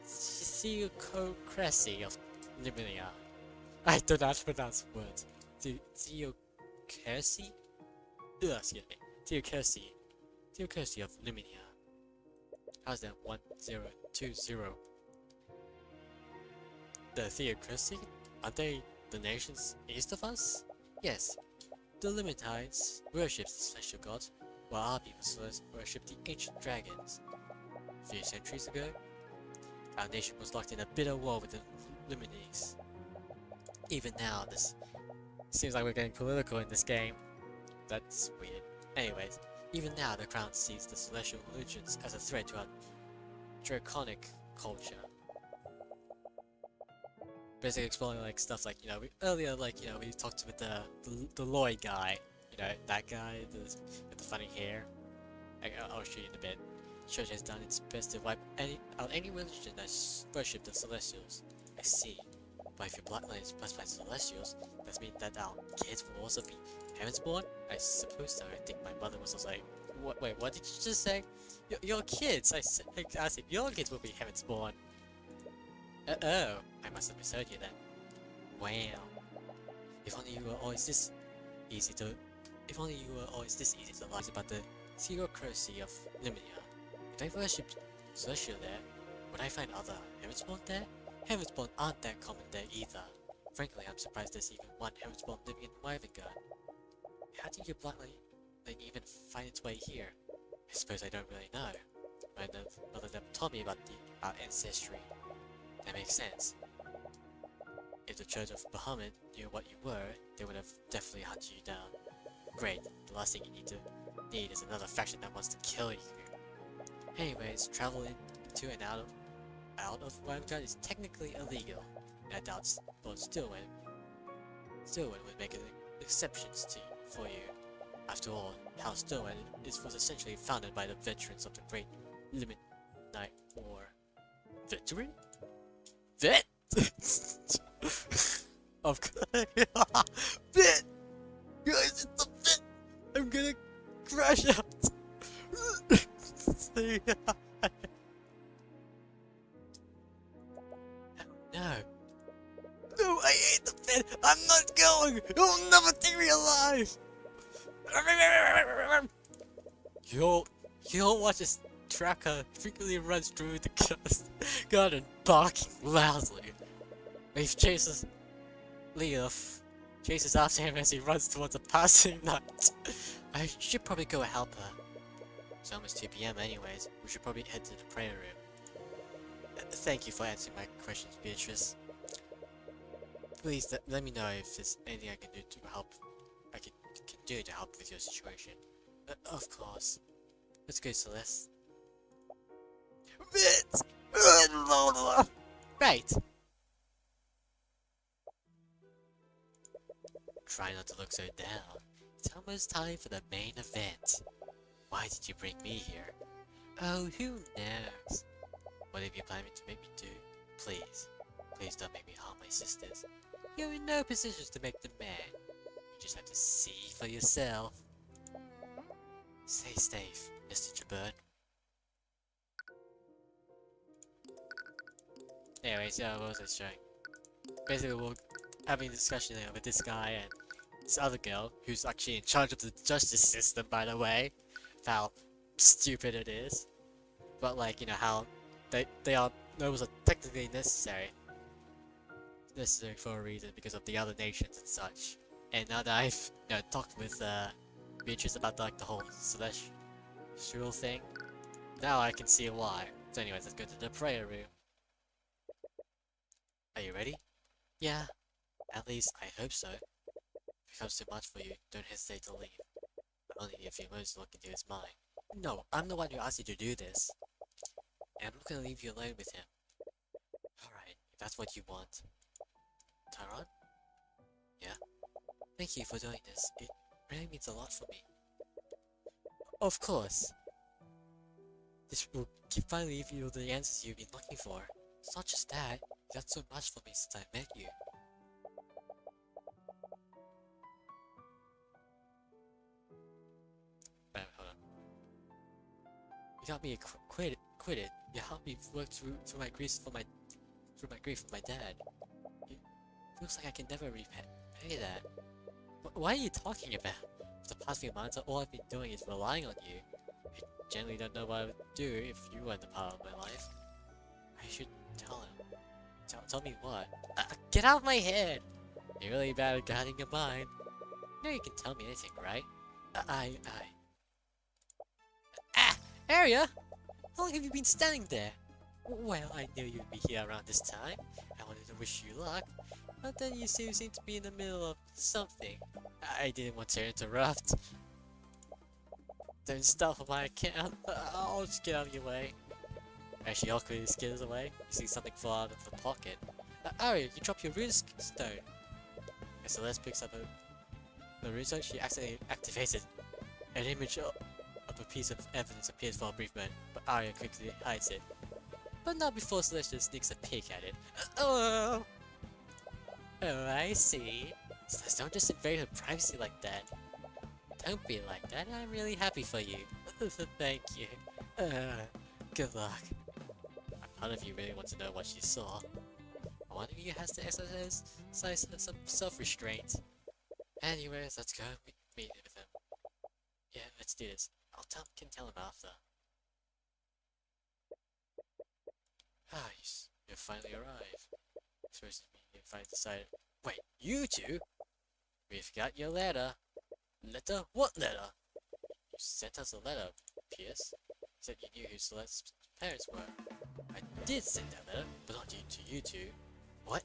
theocracy of Numinia. I do not pronounce words. Theocracy? Excuse me. Theocracy of Numinia. How's that? 1020. The theocracy? Aren't they the nations east of us? Yes. The Lumitides worship the celestial gods, while our people worship the ancient dragons. A few centuries ago, our nation was locked in a bitter war with the Luminis. Even now, this seems like we're getting political in this game. That's weird. Anyways, even now the crown sees the celestial religions as a threat to our draconic culture. Basically exploring like stuff like, you know, earlier we talked with the Lloyd guy, you know, that guy with the funny hair. I'll show you in a bit. The church has done its best to wipe out any religion that worship the celestials. I see. But if your bloodline is blessed by celestials, does that mean that our kids will also be heavens born? I suppose so. I think my mother was also like, wait, what did you just say? Your kids! I asked if your kids will be heavens born. Oh, I must have misheard you then. Wow. If only you were always this easy to lie about the theocracy of Numinia. If I worshipped celestial there, would I find other heavensborn there? Heavensborn aren't that common there either. Frankly, I'm surprised there's even one heavensborn living in Wavengut. How did your bloodline even find its way here? I suppose I don't really know. My mother never told me about our ancestry. That makes sense. If the Church of Bahamut knew what you were, they would have definitely hunted you down. Great, the last thing you need is another faction that wants to kill you. Anyways, travel in into and out of Overturn is technically illegal. And I doubt but still would make exceptions for you. After all, House Stillman was essentially founded by the veterans of the Great Limit Night War. Veteran? Vet? Of course. Vet! Guys, it's a vet! I'm gonna crash out! No. No, I hate the vet! I'm not going! You'll never take me alive! You'll watch this tracker frequently runs through the garden barking loudly. Leaf chases after him as he runs towards a passing knight. I should probably go help her. It's almost 2 PM anyways. We should probably head to the prayer room. Thank you for answering my questions, Beatrice. Please let me know if there's anything I can do to help. I can do to help with your situation. Of course. Let's go, Celeste. Right. Try not to look so down. It's almost time for the main event. Why did you bring me here? Oh, who knows? What have you planning to make me do? Please. Please don't make me harm my sisters. You're in no position to make them mad. You just have to see for yourself. Stay safe, Mr. Jabbird. Anyways, yeah, what was I showing? Basically, we're having a discussion with this guy and this other girl, who's actually in charge of the justice system, by the way. How stupid it is. But like, you know, how they are those are technically necessary for a reason because of the other nations and such. And now that I've talked with Beatrice about like the whole celestial thing, now I can see why. So anyways, let's go to the prayer room. Are you ready? Yeah, at least I hope so. If it becomes too much for you, don't hesitate to leave. Only if your most look into his mind. No, I'm the one who asked you to do this. And I'm not gonna leave you alone with him. Alright, if that's what you want. Tyrion? Yeah? Thank you for doing this. It really means a lot for me. Of course. This will finally give you the answers you've been looking for. It's not just that. You've done so much for me since I met you. Wait, hold on. You got me quitted. You helped me work through my grief for my dad. It feels like I can never repay that. What are you talking about? For the past few months, all I've been doing is relying on you. I generally don't know what I would do if you weren't a part of my life. I should tell him. Tell me what? Get out of my head! You're really bad at guiding your mind. You know you can tell me anything, right? Arya! How long have you been standing there? Well, I knew you'd be here around this time. I wanted to wish you luck. But then you seem to be in the middle of something. I didn't want to interrupt. Don't stop on my account. I'll just get out of your way. Actually, awkwardly skitters away. You see something fall out of the pocket. Arya, you dropped your rune stone. As Celeste picks up the rune stone, she accidentally activated. An image of a piece of evidence appears for a brief moment, but Arya quickly hides it. But not before Celeste sneaks a peek at it. Oh, I see. Celeste, don't just invade her privacy like that. Don't be like that. I'm really happy for you. Thank you. Good luck. None of you really want to know what she saw. One of you has to exercise some self-restraint. Anyways, let's go meet with him. Yeah, let's do this. Can tell him after. You finally arrived. Supposed to be if I decided. Wait, you two? We've got your letter. Letter? What letter? You sent us a letter, Pierce. Said you knew who Celeste's parents were. I did send that letter, but not to you two. What?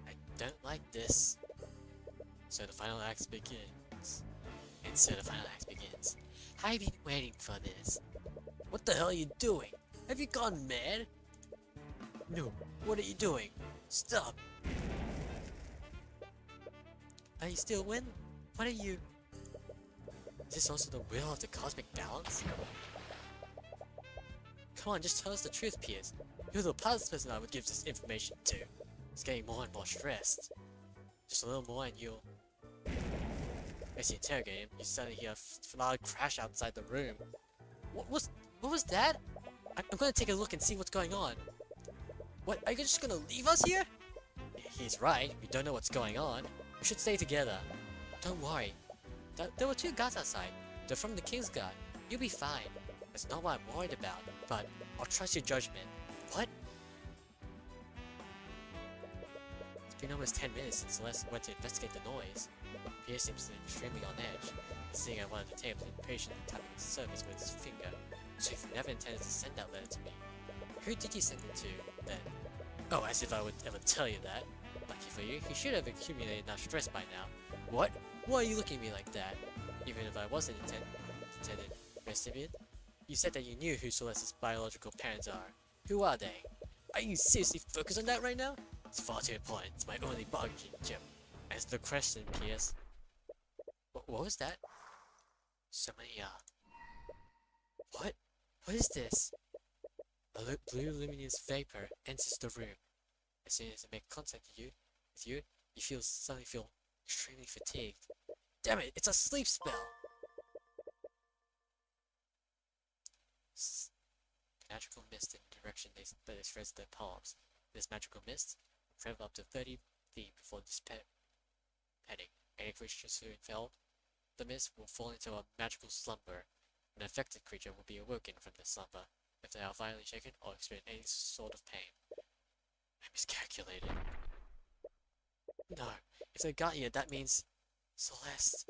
I don't like this. So the final act begins. And so the final act begins. I've been waiting for this. What the hell are you doing? Have you gone mad? No, what are you doing? Stop! Are you still win? What are you? Is this also the will of the cosmic balance? Come on, just tell us the truth, Piers. You're the last person I would give this information to. It's getting more and more stressed. Just a little more and you'll... As you interrogate him, you suddenly hear a loud crash outside the room. What was that? I'm gonna take a look and see what's going on. What, are you just gonna leave us here? He's right, we don't know what's going on. We should stay together. Don't worry. There were 2 guards outside. They're from the King's Guard. You'll be fine. That's not what I'm worried about, but I'll trust your judgment. What? It's been almost 10 minutes since Celeste went to investigate the noise. Pierce seems extremely on edge. He's sitting at one of the tables, impatiently tapping the surface with his finger. So if you never intended to send that letter to me, who did you send it to, then? Oh, as if I would ever tell you that. Lucky for you, he should have accumulated enough stress by now. What? Why are you looking at me like that? Even if I wasn't intended recipient? You said that you knew who Celeste's biological parents are. Who are they? Are you seriously focused on that right now? It's far too important. It's my only bargaining chip. Answer the question, P.S. What was that? Somebody, What? What is this? A blue luminous vapor enters the room. As soon as it makes contact with you, suddenly feel extremely fatigued. Damn it, it's a sleep spell! Magical mist in the direction that it spreads their palms. This magical mist will travel up to 30 feet before dissipating. Any creatures who envelop the mist will fall into a magical slumber. An affected creature will be awoken from the slumber if they are violently shaken or experience any sort of pain. I miscalculated. No, if they got you, that means... Celeste.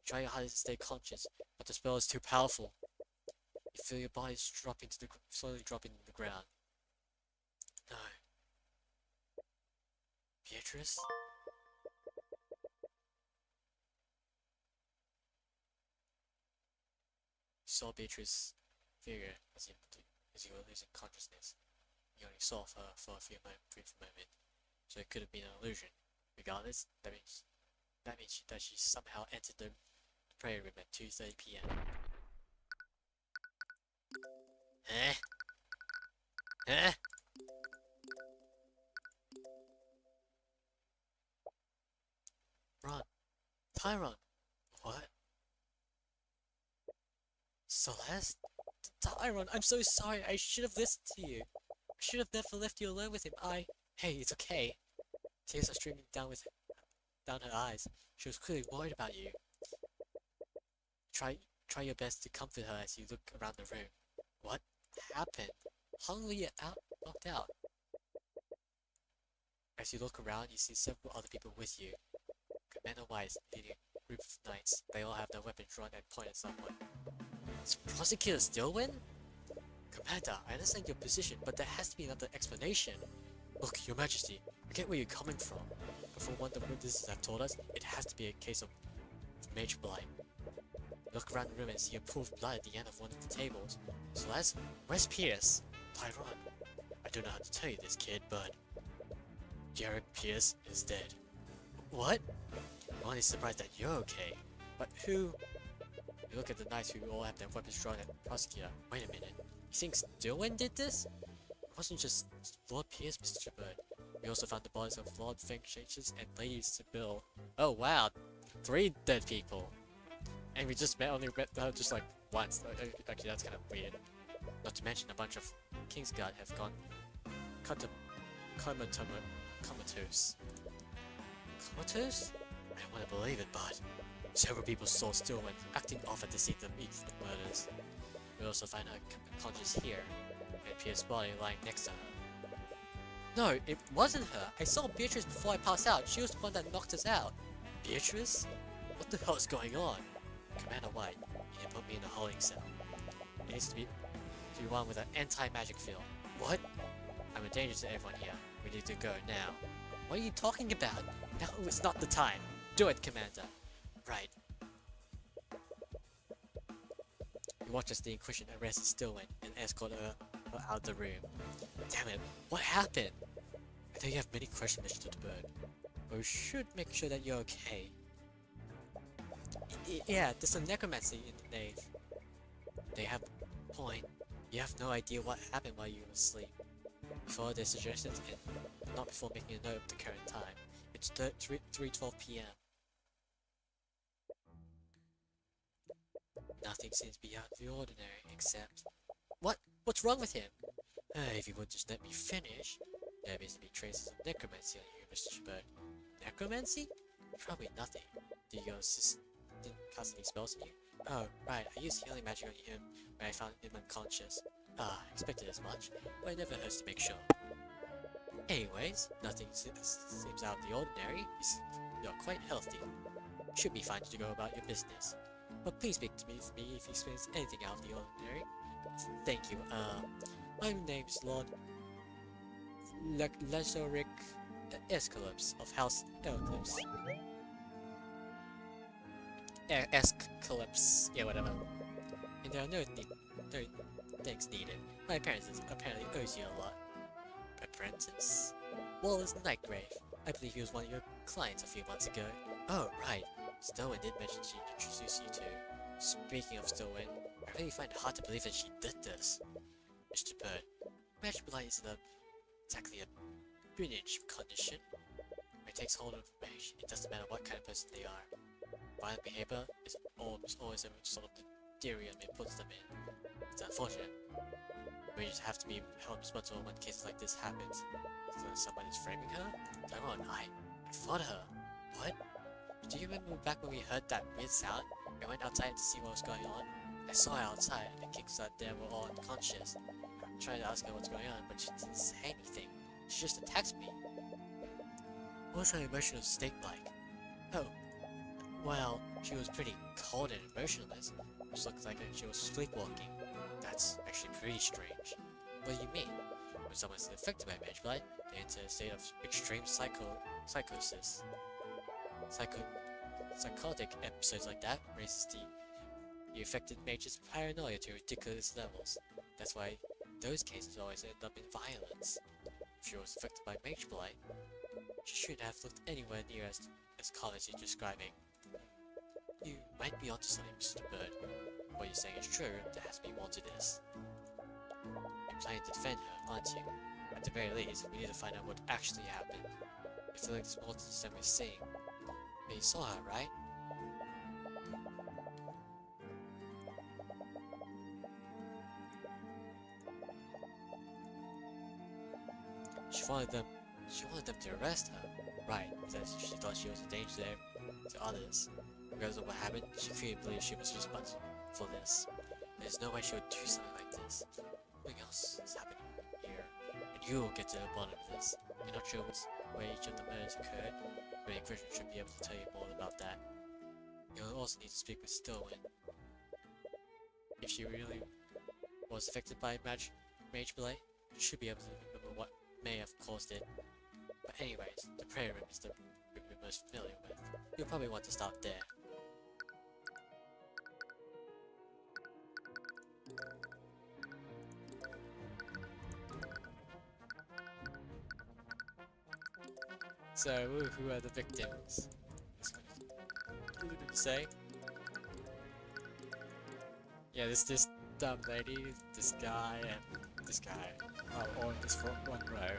Try your hardest to stay conscious, but the spell is too powerful. You feel your body slowly dropping to the ground. No. Beatrice? You saw Beatrice's figure as you were losing consciousness. You only saw her for a brief moment, so it could have been an illusion. Regardless, that means that she somehow entered the prayer room at 2:30 p.m. Eh? Eh? Ron. Tyrion. What? Celeste? Tyrion, I'm so sorry. I should have listened to you. I should have never left you alone with him. Hey, it's okay. Tears are streaming down her eyes. She was clearly worried about you. Try your best to comfort her as you look around the room. What happened? How long were you locked out? As you look around, you see several other people with you. Commander White leading a group of knights. They all have their weapons drawn and point at someone. Is Prosecutor Stillwin? Commander, I understand your position, but there has to be another explanation. Look, Your Majesty, I get where you're coming from, but from what the witnesses have told us, it has to be a case of mage blight. Look around the room and see a pool of blood at the end of one of the tables. Celeste, where's Pierce? Tyrion, I don't know how to tell you this, kid, but Jared Pierce is dead. What? I'm only surprised that you're okay. But who? You look at the knights who all have their weapons drawn at the prosecutor. Wait a minute. You think Stillwin did this? It wasn't just Lord Pierce, Mr. Bird. We also found the bodies of Lord Finchach's and Lady Sibyl. Oh wow, 3 dead people. And we just only met her just like once. Actually, that's kind of weird. Not to mention a bunch of Kingsguard have gone comatose. Comatose? I don't want to believe it, but several people saw Stillwin acting off at the scene of each of the murders. We also find her unconscious here, and Pierce's body lying next to her. No, it wasn't her. I saw Beatrice before I passed out. She was the one that knocked us out. Beatrice? What the hell is going on? Commander White, you need to put me in a holding cell. It needs to be one with an anti-magic field. What? I'm a danger to everyone here. We need to go now. What are you talking about? Now is not the time. Do it, Commander. Right. You watch as the Inquisition arrested Stillwin and escort her her out of the room. Damn it, what happened? I know you have many questions, Mr. Bird, but we should make sure that you're okay. Yeah, there's some necromancy in the nave. They have a point. You have no idea what happened while you were asleep. Before their suggestions, and not before making a note of the current time. It's 3:12 p.m. Nothing seems to be out of the ordinary, except... What's wrong with him? If you would just let me finish. There appears to be traces of necromancy on you, Mr. Bird. Necromancy? Probably nothing. Did your assistant cast any spells on you? Oh, right, I used healing magic on him when I found him unconscious. I expected as much, but it never hurts to make sure. Anyways, nothing seems out of the ordinary. You're quite healthy. Should be fine to go about your business. But please speak to me if you experience anything out of the ordinary. Thank you. My name's Lord Lazaric Escalops of House Elclips. Escalops, yeah, whatever. And there are no things needed. My appearance apparently owes you a lot. Apprentice? Wallace Nightgrave. I believe he was one of your clients a few months ago. Oh, right. Stowen did mention she introduced you to. Speaking of Stowen, I really find it hard to believe that she did this. Mr. Bird, magic blight isn't exactly a binage condition. When it takes hold of a mage, it doesn't matter what kind of person they are. Violent behavior is almost always a result of the Tyrion it puts them in. It's unfortunate. Mages have to be held responsible when cases like this happens. So somebody's framing her? Tyrion, I fought her. What? Do you remember back when we heard that weird sound? I went outside to see what was going on. I saw her outside, and the kicks out there were all unconscious. I tried to ask her what's going on, but she didn't say anything. She just attacked me. What was her emotional state like? Oh, well, she was pretty cold and emotionless. Just looked like she was sleepwalking. That's actually pretty strange. What do you mean? When someone's affected by mage blight, they enter a state of extreme psychosis. Psychotic episodes like that raises the affected mage's paranoia to ridiculous levels. That's why those cases always end up in violence. If she was affected by mage blight, she shouldn't have looked anywhere near as calm as you're describing. You might be onto something, Mr. Bird. What you're saying is true, there has to be more to this. You're planning to defend her, aren't you? At the very least, we need to find out what actually happened. I feel like there's more to this than we're seeing. But you saw her, right? She wanted them to arrest her. Right, because she thought she was a danger to others. Regardless of what happened, she couldn't believe she was responsible for this. There's no way she would do something like this. Something else is happening here, and you will get to the bottom of this. You're not sure where each of the murders occurred, but the Inquisition should be able to tell you more about that. You'll also need to speak with Stowen. If she really was affected by mage blight, you should be able to remember what may have caused it. But anyways, the prayer room is the room you're most familiar with. You'll probably want to start there. So, who are the victims? What did you say? Yeah, this dumb lady, this guy, and this guy are all in this front one row.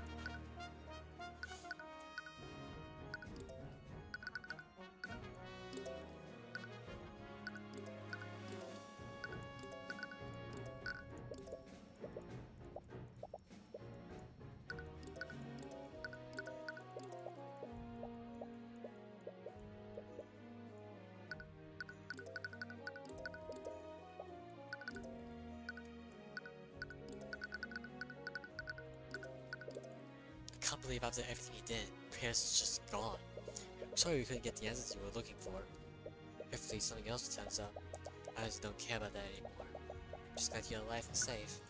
I can't believe after everything he did, Pierce is just gone. I'm sorry we couldn't get the answers you were looking for. Hopefully something else turns up. I just don't care about that anymore. I'm just glad you're alive and safe.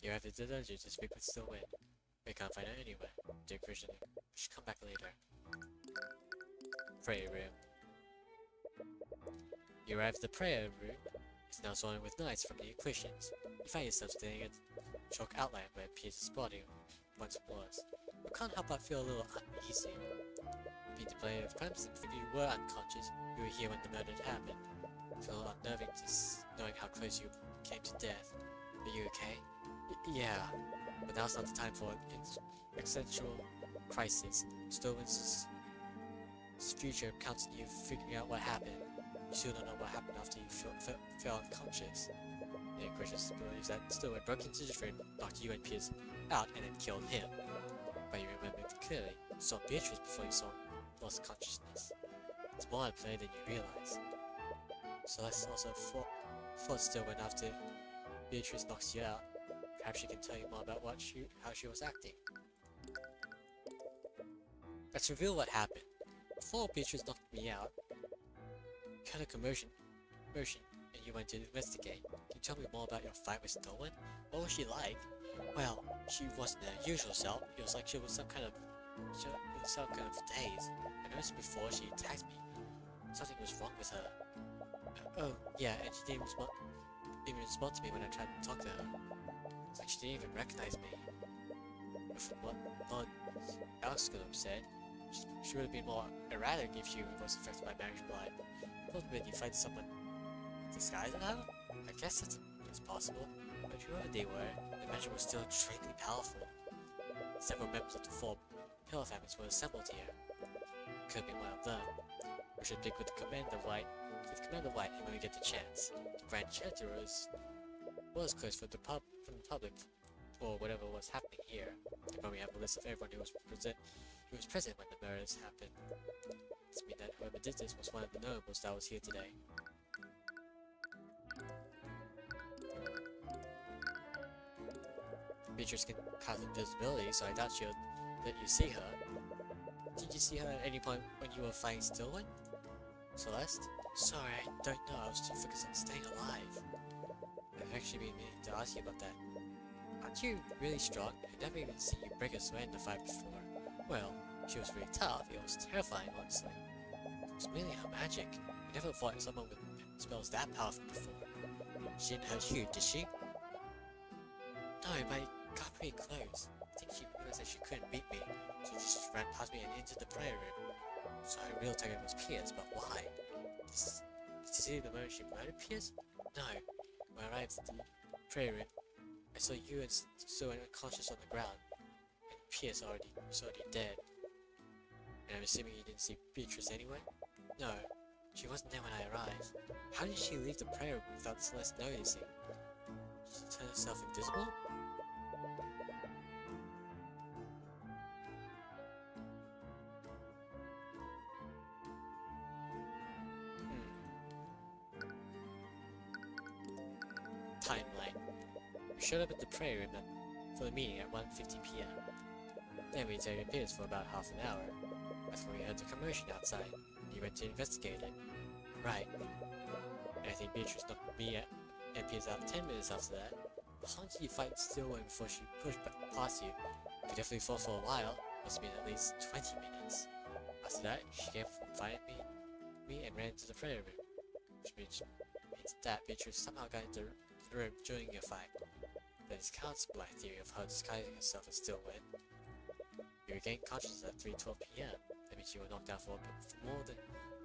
You have the dungeon to speak with Stillwind. We can't find her anywhere. Dick visioning. We should come back later. Prayer room. You arrive at the prayer room. It's now swarming with knights from the Equations. You find yourself standing at the chalk outline where Pierce's body once was. You can't help but feel a little uneasy. Being the player of Clemson, if you were unconscious, you were here when the murder happened. Feel unnerving just knowing how close you came to death. Are you okay? Yeah, but now's not the time for an existential crisis. Stillwind's future counts on you figuring out what happened. You still don't know what happened after you fell unconscious. The Equations believes that Stillwind broke into the room, knocked you and Pierce out, and then killed him. But you remember it clearly. You saw Beatrice before you lost consciousness. It's more at play than you realize. Celeste also fought Stillwind after Beatrice knocks you out. Perhaps she can tell you more about how she was acting. Let's reveal what happened. Before Beatrice knocked me out, you had a commotion, and you went to investigate. Can you tell me more about your fight with Stillwind? What was she like? Well, she wasn't her usual self. It was like she was some kind of daze. I noticed before she attacked me. Something was wrong with her. Oh, yeah, and she didn't even respond to me when I tried to talk to her. It's like she didn't even recognize me. From what Lord Alscombe said, she would have been more erratic if she was affected by marriage blood. Ultimately, you find someone disguised now? I guess that's possible, but whoever they were, the magic was still extremely powerful. Several members of the four Pillar families were assembled here. Could be one of them. We should pick with Commander White when we get the chance. The Grand Chancellor was closed from the public for whatever was happening here. And when we have a list of everyone who was present when the murders happened. This means that whoever did this was one of the nobles that was here today. Beatrice can cast invisibility, so I doubt she'll let you see her. Did you see her at any point when you were fighting Stillwind? Celeste? Sorry, I don't know. I was too focused on staying alive. I've actually been meaning to ask you about that. Aren't you really strong? I've never even seen you break a sweat in the fight before. Well, she was really tough. It was terrifying, honestly. It was mainly her magic. I never fought someone with spells that powerful before. She didn't hurt you, did she? No, but it got pretty close. I think she realized that she couldn't beat me, so she just ran past me and into the prayer room. So her real target was Pierce, but why? Did you see the moment she murdered Pierce? No. When I arrived at the prayer room, I saw you and Stillwind unconscious on the ground, and Pierce was already dead. And I'm assuming you didn't see Beatrice anyway? No, she wasn't there when I arrived. How did she leave the prayer room without Celeste noticing? Did she turn herself invisible? Timeline. We showed up at the prayer room for the meeting at 1:50 p.m. Then we stayed in Pierce for about half an hour. That's when we heard the commotion outside. You went to investigate it. Right. And I think Beatrice knocked me and Pierce out 10 minutes after that. How long did you fight Stillwind before she pushed past you? You definitely fought for a while. Must have been at least 20 minutes. After that, she came from fighting me and ran into the prayer room. Which means that Beatrice somehow got into the room during your fight. That is counts my theory of her disguising herself as Stillwind. You regained consciousness at 3:12 p.m. That means you were knocked out for more than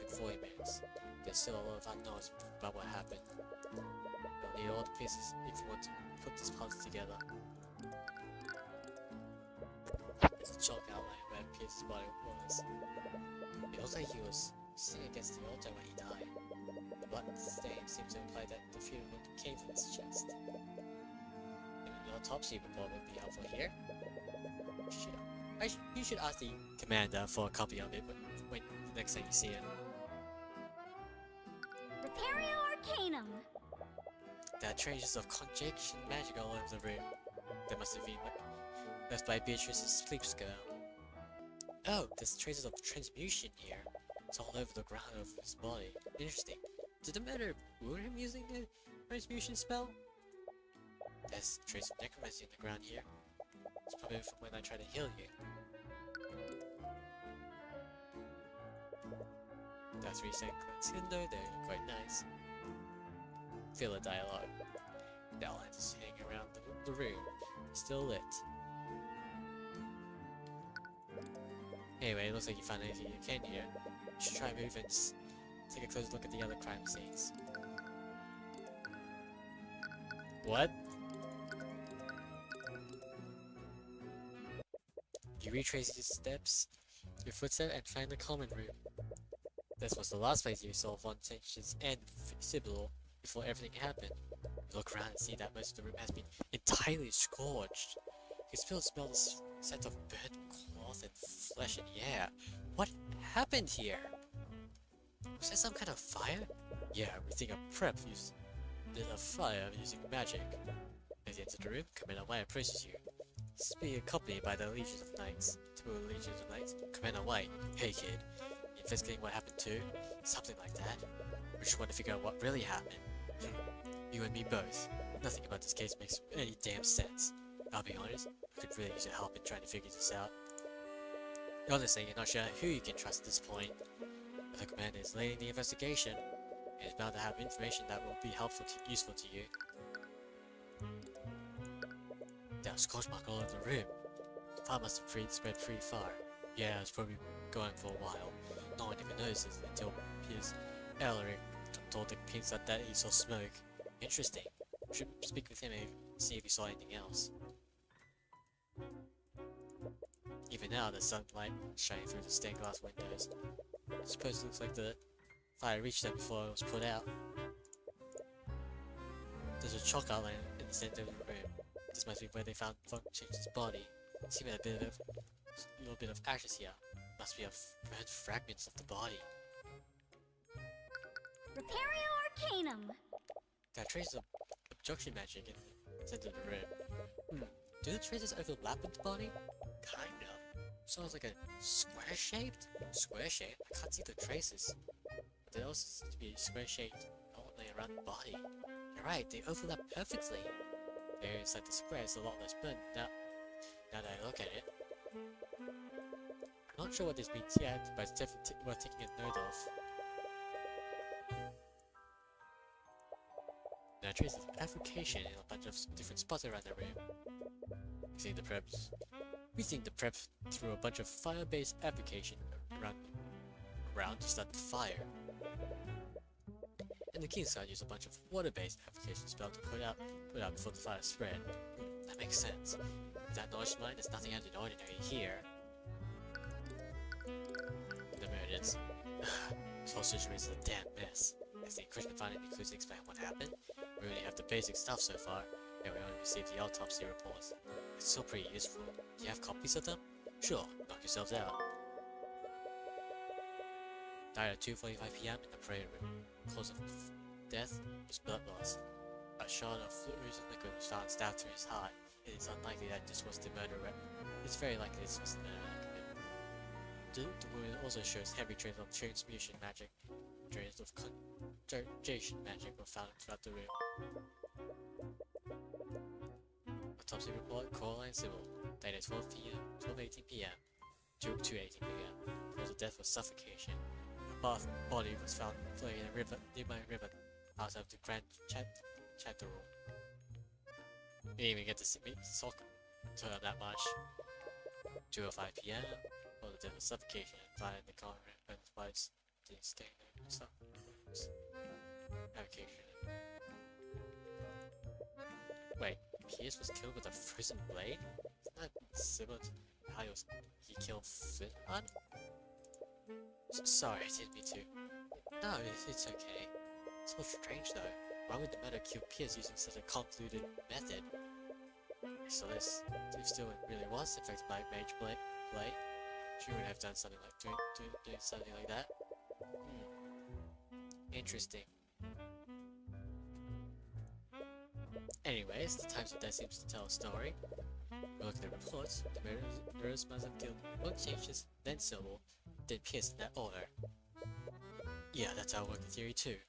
40 minutes. There's still a lot of unknowns about what happened. You'll need all the pieces if you want to put this puzzle together. There's a chalk outline where Pierce's body was. It looks like he was sitting against the altar when he died. The blood stain seems to imply that the feeling came from his chest. And an autopsy report would be helpful here. You should ask the commander for a copy of it when the next time you see him. Repario Arcanum! There are traces of conjunction magic all over the room. They must have been left by Beatrice's sleep spell. Oh, there's traces of transmutation here. It's all over the ground of his body. Interesting. Did the matter wound him using the transmutation spell? There's a trace of necromancy in the ground here. It's probably from when I tried to heal you. That's 3 seconds window, they're quite nice. Feel the dialogue. Now I'm just hanging around the room, still lit. Anyway, it looks like you found anything you can here. You should try and move and take a closer look at the other crime scenes. What? You retrace your footsteps, and find the common room. This was the last place you saw Von Sanchez and Sibyl before everything happened. You look around and see that most of the room has been entirely scorched. You still smell the scent of burnt cloth and flesh and air. What happened here? Was there some kind of fire? Yeah, we think a prep did a fire using magic. As you enter the room, Commander White approaches you. He's being accompanied by the Legions of Knights. Typical Legions of Knights. Commander White, hey kid, you investigating what happened too? Something like that? We just want to figure out what really happened. You and me both. Nothing about this case makes any damn sense. I'll be honest, I could really use your help in trying to figure this out. Honestly, you're not sure who you can trust at this point. But the commander is leading the investigation, and is bound to have information that will be useful to you. There was a scorch mark all over the room. The fire must have spread pretty far. Yeah, it was probably going for a while. No one even notices until Piers Ellery told the Pinks that he saw smoke. Interesting. We should speak with him and see if he saw anything else. Even now, the sunlight shining through the stained glass windows. I suppose it looks like the fire reached them before it was put out. There's a chalk outline in the center of the room. This must be where they found Von Change's body. See a little bit of ashes here. Must be burnt fragments of the body. Repario Arcanum. There are traces of obstruction magic in the center of the room. Do the traces overlap with the body? Kind of. Sounds like a square-shaped? Square-shaped? I can't see the traces. But they also seem to be square-shaped only around the body. You're right, they overlap perfectly. The area inside the square is a lot less burnt now that I look at it. I'm not sure what this means yet, but it's definitely worth taking a note of. There are traces of application in a bunch of different spots around the room. We think the prep threw a bunch of fire-based application around to start the fire. And the king's side used a bunch of water-based application spell to put out before the fire spread. That makes sense. With that knowledge of mine, there's nothing out of the ordinary here. The murders. This whole situation is a damn mess. As the Inquisition found any clues to explain what happened, we only have the basic stuff so far, and we only received the autopsy reports. It's still pretty useful. Do you have copies of them? Sure, knock yourselves out. Died at 2:45 PM in the prayer room. Cause of death was blood loss. A shot of fluid liquid was found stabbed through his heart. It is unlikely that this was the murderer. It's very likely this was the murderer. The wound also shows heavy traces of transmutation magic. Traces of conjuration magic were found throughout the room. Autopsy report, Coraline Sybil. Dated 12:18 PM to 2:18 PM. Cause of death was suffocation. A body was found floating in a nearby river outside of the Grand Chateau. We didn't even get to meet Sock until that much. 2:05 PM. Cause of death was suffocation and fire in the car and twice didn't stay there. Suffocation. Wait, Pierce was killed with a frozen blade? Isn't that similar to how he killed Finland? Sorry, I didn't mean to. No, it's okay. It's so strange though. Why would the murder kill Pierce using such a convoluted method? So this, if still really was affected by Mage Blade, she would have done something like doing something like that. Interesting. Anyways, the times of death seems to tell a story. We look at the reports. The murderers must have killed Von Changes, then Sybil, then Pierce in that order. Yeah, that's our working theory too.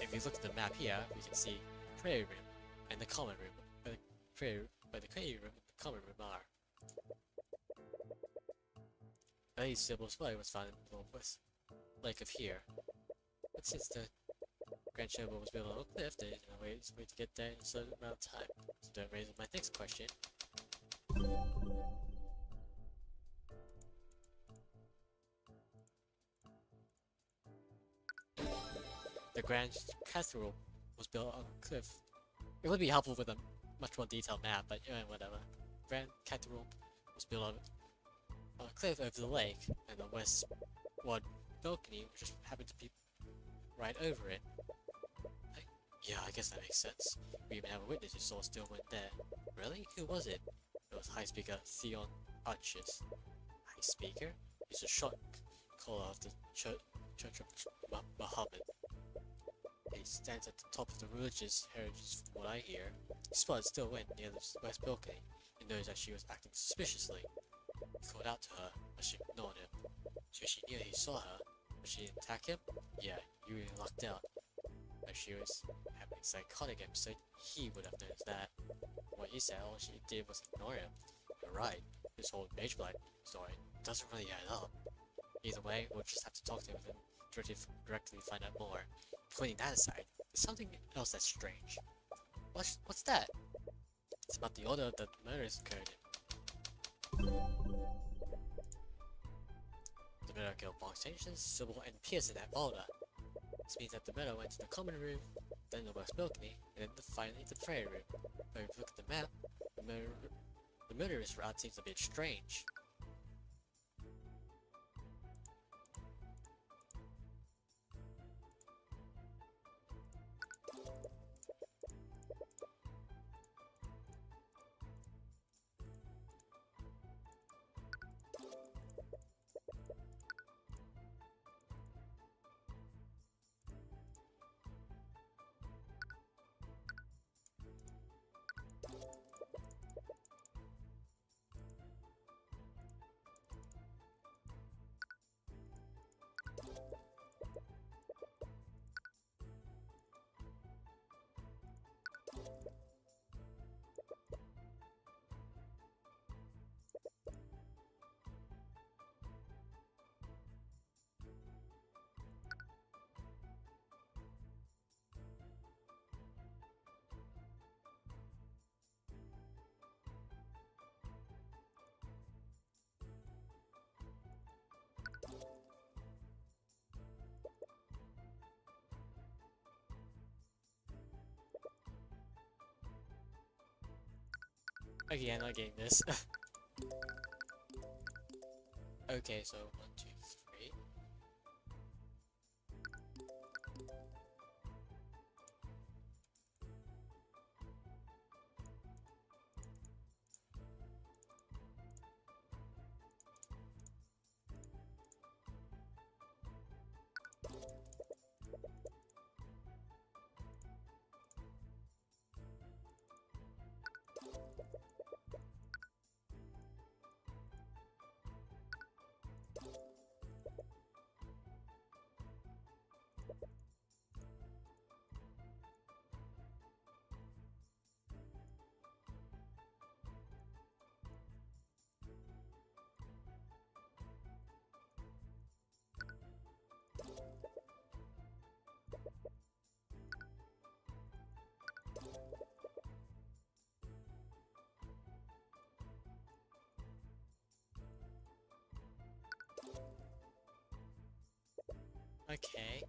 If we look at the map here, we can see Prairie Rim. and the common room, where the creative room and the common room are. Lady Sybil's body was found in the northwest lake of here. But since the Grand Chamber was built on a cliff, there isn't a way to get there in a certain amount of time. So that raises my next question. The Grand Cathedral was built on a cliff. It would be helpful with a much more detailed map, but whatever. Grand Cathedral was built on a cliff over the lake, and the west one balcony just happened to be right over it. Yeah, I guess that makes sense. We even have a witness who saw Still went there. Really? Who was it? It was High Speaker Theon Arches. High Speaker? He's a short caller of the Church of Muhammad. He stands at the top of the religious heritage from what I hear. He spotted Still went near the west balcony and noticed that she was acting suspiciously. He called out to her, but she ignored him. So she knew he saw her, but she didn't attack him? Yeah, you really lucked out. But she was having a psychotic episode, he would have noticed that. What you said, all she did was ignore him. You're right, this whole Mage Blight story doesn't really add up. Either way, we'll just have to talk to him and directly find out more. Putting that aside, there's something else that's strange. What's that? It's about the order that the murders occurred in. The murder killed Boxtations, Sybil, and Pierce in that order. This means that the murder went to the common room, then the west balcony, and then finally the prayer room. But if you look at the map, the murderous route seems a bit strange. Okay, I'm not getting this. Okay, so 1, 2, 3. Okay.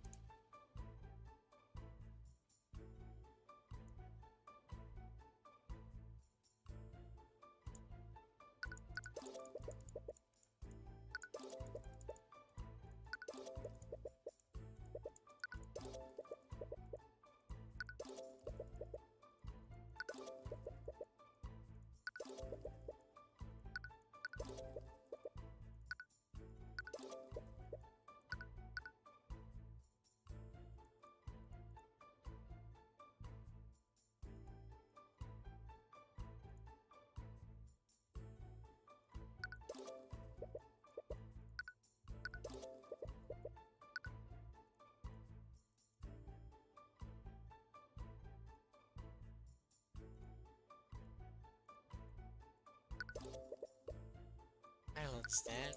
understand.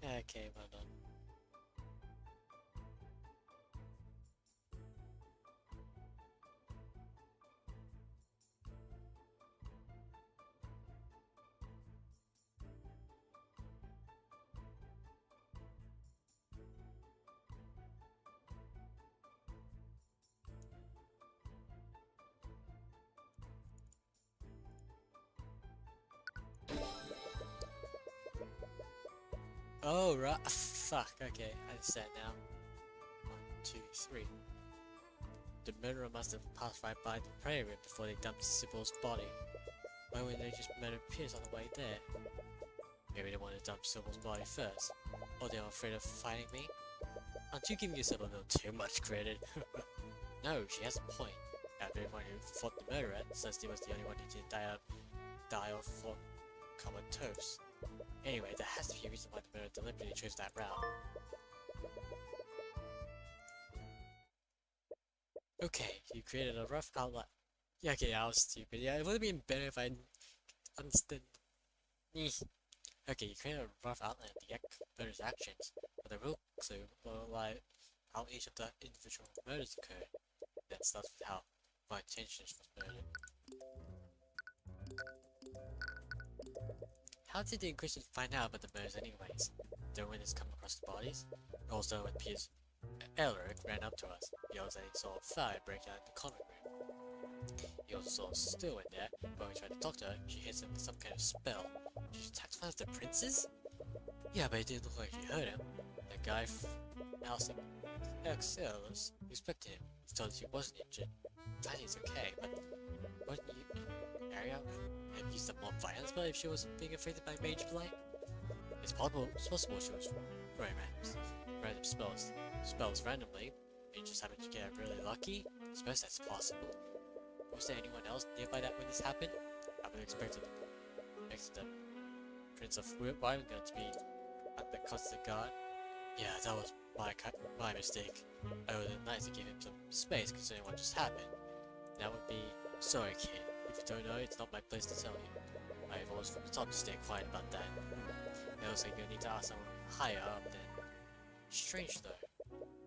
Okay, well done. Oh, right. Fuck, okay, I understand now. 1, 2, 3. The murderer must have passed right by the prayer room before they dumped Sybil's body. Why wouldn't they just murder Pierce on the way there? Maybe they wanted to dump Sybil's body first. Or they were afraid of fighting me? Aren't you giving yourself a little too much credit? No, she has a point. After everyone who fought the murderer, Celestine was the only one who didn't die of comatose. Anyway, there has to be a reason why the murderer deliberately chose that route. Okay, you created a rough outline. Yeah, okay, I was stupid. Yeah, it would have been better if I understood. Okay, you created a rough outline of the murder's actions, but the real clue will lie how each of the individual murders occurred. That starts with how my intentions was murdered. How did the Inquisition find out about the murders anyways? The witness come across the bodies? Also, when Piers Elric ran up to us, he also said he saw a fire break out in the common room. He also saw Still in there, but when we tried to talk to her, she hit him with some kind of spell. She attacked one of the princes? Yeah, but it didn't look like she hurt him. The guy from Axelis respected him. He told us he wasn't injured. I think it's okay, but wouldn't you, Ariel, have used some more violence but if she was being affected by Mage Blight? It's possible she was throwing random spells randomly, and just happened to get really lucky. I suppose that's possible. Was there anyone else nearby that when this happened? I would have expected the Prince of Wyvern to be at the constant guard. Yeah, that was my mistake. I would have been nice to give him some space considering what just happened. That would be sorry, kid. If you don't know, it's not my place to tell you. I've always from the top to stay quiet about that. It looks like you'll need to ask someone higher up then. Strange though.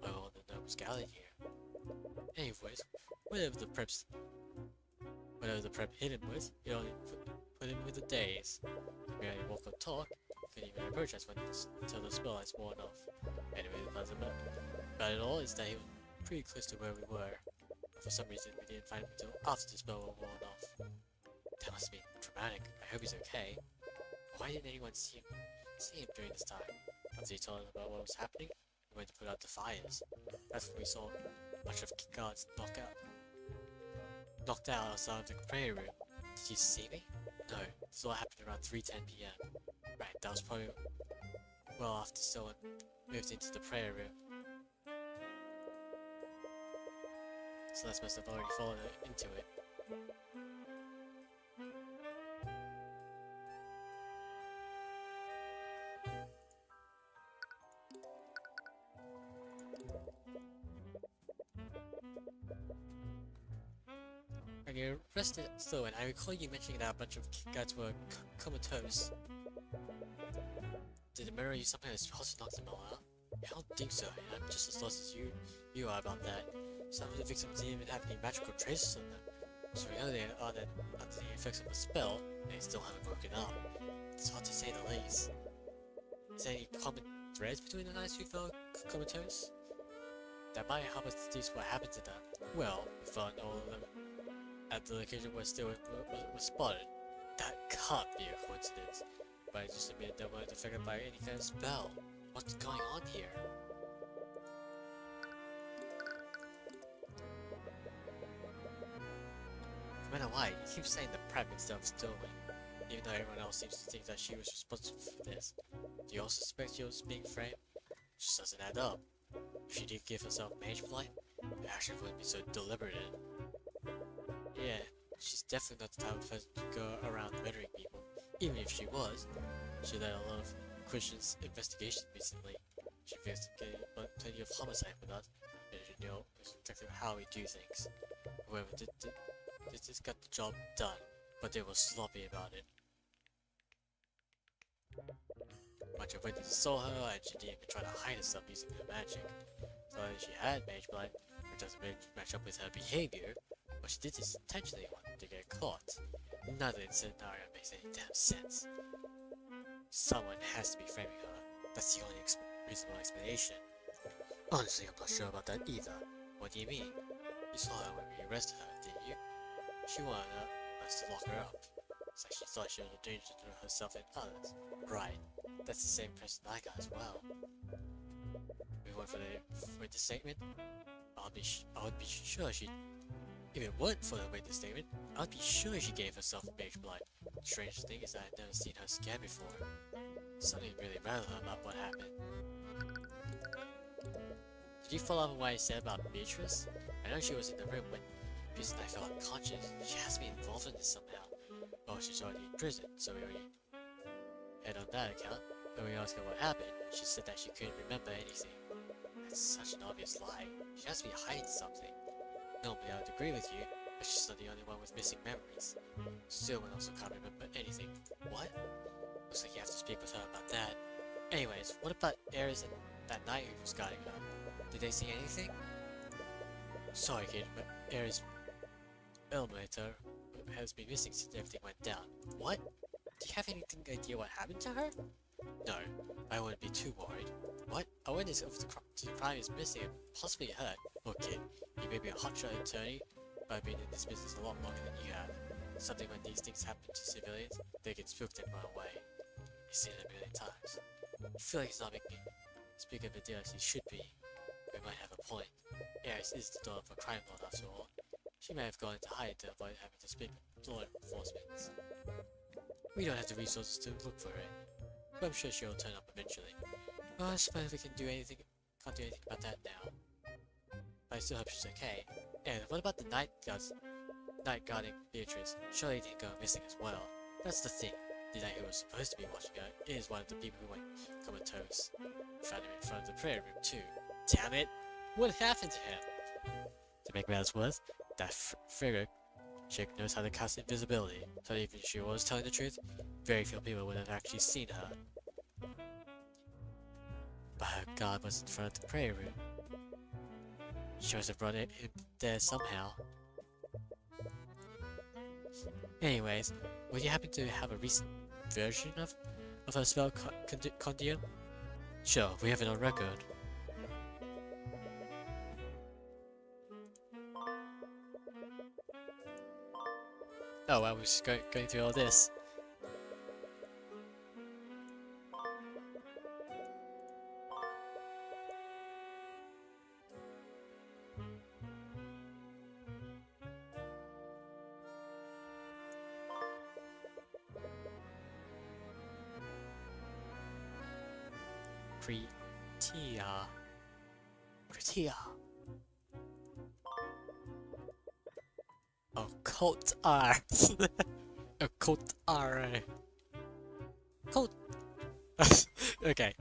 I want to know what's gathered here. Anyways, whatever the prep hit him with, it only put him with the daze. He barely walk or talk, couldn't even approach us until the spell has worn off. Anyway, the pleasant about it all is that he was pretty close to where we were. But for some reason, we didn't find him until after the spell was worn off. That must have been traumatic. I hope he's okay. Why didn't anyone see him during this time? After he told us about what was happening, we went to put out the fires. That's when we saw a bunch of guards knocked out outside of the prayer room. Did you see me? No, this all happened around 3:10 PM. Right, that was probably well after someone moved into the prayer room. Celeste must have already fallen into it. When you arrested Sloan, I recall you mentioning that a bunch of guards were comatose. Did the murderer use something that's supposed to knock them all out? I don't think so, and I'm just as lost as you are about that. Some of the victims didn't even have any magical traces on them, so we know they are under the effects of a spell, and they still haven't broken up. It's hard to say the least. Is there any common threads between the knights who fell comatose? That might help us deduce what happened to them. Well, we found all of them at the location where Still was spotted. That can't be a coincidence, but I just admitted they weren't affected by any kind of spell. What's going on here? No matter why, you keep saying the prep instead of Stillman, even though everyone else seems to think that she was responsible for this. Do you also suspect she was being framed? Just doesn't add up. If she did give herself Mage Blight, the action wouldn't be so deliberate. Yeah, she's definitely not the type of person to go around murdering people. Even if she was, she led a lot of Christian's investigations recently. She investigated plenty of homicide with us, and she knew exactly how we do things. However, they just got the job done, but they were sloppy about it. A bunch of witnesses saw her, and she didn't even try to hide herself using her magic. So she had mage blood, which doesn't match up with her behavior, but she did this intentionally wanting to get caught. None of the scenario makes any damn sense. Someone has to be framing her. That's the only reasonable explanation. Honestly, I'm not sure about that either. What do you mean? You saw her when we arrested her, didn't you? She wanted us to lock her up. It's like she thought she was a danger to herself and others. Right. That's the same person I got as well. We went for the witness statement. I would be sure she. If it weren't for the witness statement, I'd be sure she gave herself mage blood. The strangest thing is that I've never seen her scared before. Something really rattled her about what happened. Did you follow up on what I said about Beatrice? I know she was in the room when Beatrice and I fell unconscious. She has to be involved in this somehow. Well, she's already in prison, so we already head on that account. When we asked her what happened, she said that she couldn't remember anything. That's such an obvious lie. She has to be hiding something. Normally I would agree with you, but she's not the only one with missing memories. Sylvan also can't remember anything. What? Looks like you have to speak with her about that. Anyways, what about Ares and that knight who was guiding her? Did they see anything? Sorry kid, but Ares' Elmator has been missing since everything went down. What? Do you have any idea what happened to her? No, I wouldn't be too worried. What? A witness of the crime is missing and possibly hurt. Look kid, you may be a hotshot attorney, but I've been in this business a lot longer than you have. Something when these things happen to civilians, they get spooked and run away. You've seen it a million times. I feel like he's not making me speak of the deal as he should be. We might have a point. Ares is the daughter of a crime lord after all. She may have gone into hiding to avoid having to speak with law enforcement. We don't have the resources to look for her, but I'm sure she'll turn up eventually. Well, I suppose we can't do anything about that now. But I still hope she's okay. And what about the night guarding Beatrice? Surely he didn't go missing as well. That's the thing. The knight who was supposed to be watching her is one of the people who went comatose. We found him in front of the prayer room too. Damn it! What happened to him? To make matters worse, that Frigga chick knows how to cast invisibility, so even if she was telling the truth, very few people would have actually seen her. But her guard was in front of the prayer room. She must have brought him there somehow. Anyways, would you happen to have a recent version of her spell Condium? Sure, we have it on record. Oh wow, we're just going through all this. Kritia. Occult art. Occult art. Occult. Okay.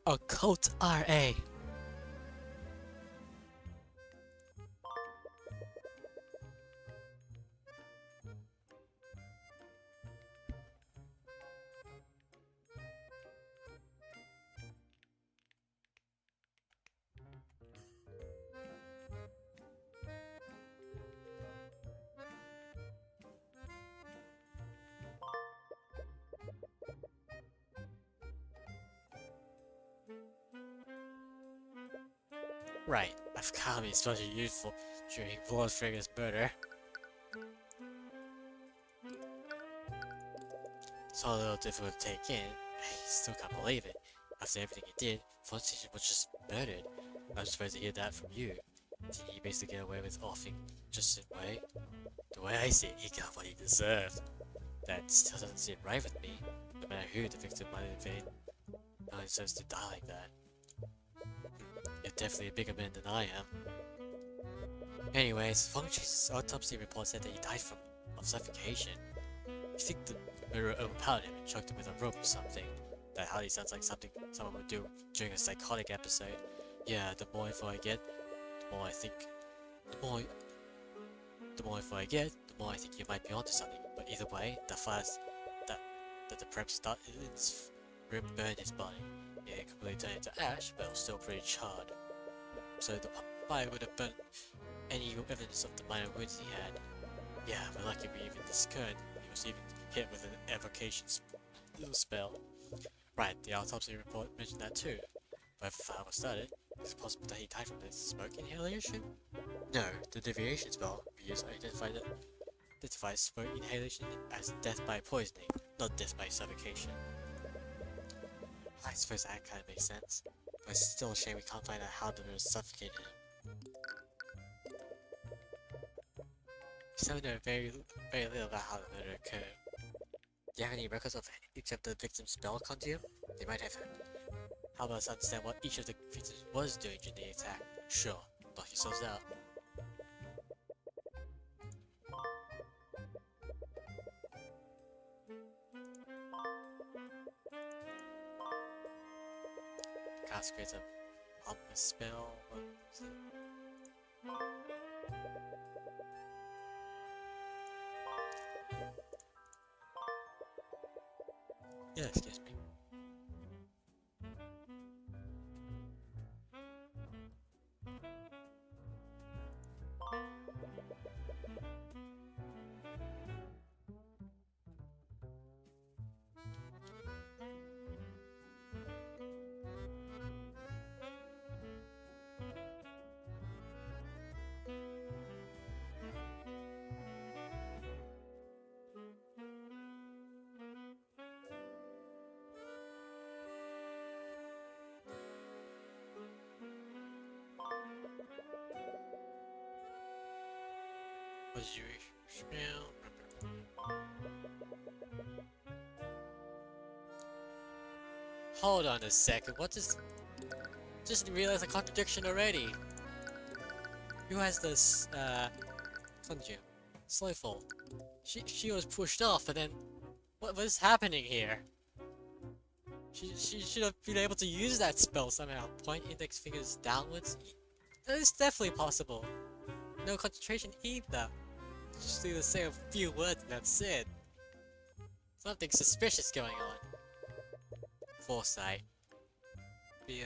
Occult RA. Right, I've gotta be especially useful during Lord Frigga's murder. It's all a little difficult to take in. I still can't believe it. After everything he did, Fontaine was just murdered. I'm surprised to hear that from you. Did he basically get away with offing just in way? The way I see it, he got what he deserved. That still doesn't seem right with me. No matter who the victim might have been, no one deserves to die like that. If definitely a bigger man than I am. Anyways, Fengchi's autopsy report said that he died of suffocation. You think the murderer overpowered him and choked him with a rope or something? That hardly sounds like something someone would do during a psychotic episode. Yeah, the more info I get, the more I think... The more info I get, the more I think you might be onto something. But either way, the fires that the prep started in his room burned his body. It didn't completely turn into ash, but it was still pretty charred. So the fire would have burnt any evidence of the minor wounds he had. Yeah, but lucky we even discovered he was even hit with an evocation spell. Right, the autopsy report mentioned that too. But if the fire was started, is it possible that he died from the smoke inhalation? No, the deviation spell we used identifies smoke inhalation as death by poisoning, not death by suffocation. I suppose that kind of makes sense, but it's still a shame we can't find out how the murder suffocated him. We still know very little about how the murder occurred. Do you have any records of each of the victims' spell conjured? They might have. Help us understand what each of the victims was doing during the attack. Sure, knock yourselves out. Cast creates a ominous spell. What is it? Yeah, excuse me. Was you smell? Hold on a second, what is... Just realized a contradiction already. Who has this, conjure? Slowful. She was pushed off, and then... What was happening here? She should have been able to use that spell somehow. Point index fingers downwards? That is definitely possible. No concentration either. Just need to say a few words and that's it. Something suspicious going on. Foresight. Be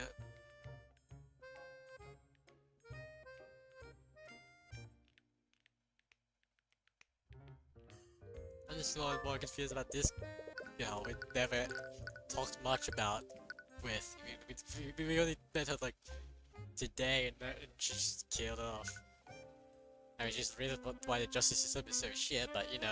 I'm just more confused about this. You know, we never talked much about with. We only met her like today and she just killed off. I mean, she's the reason why the justice system is so shit, but you know.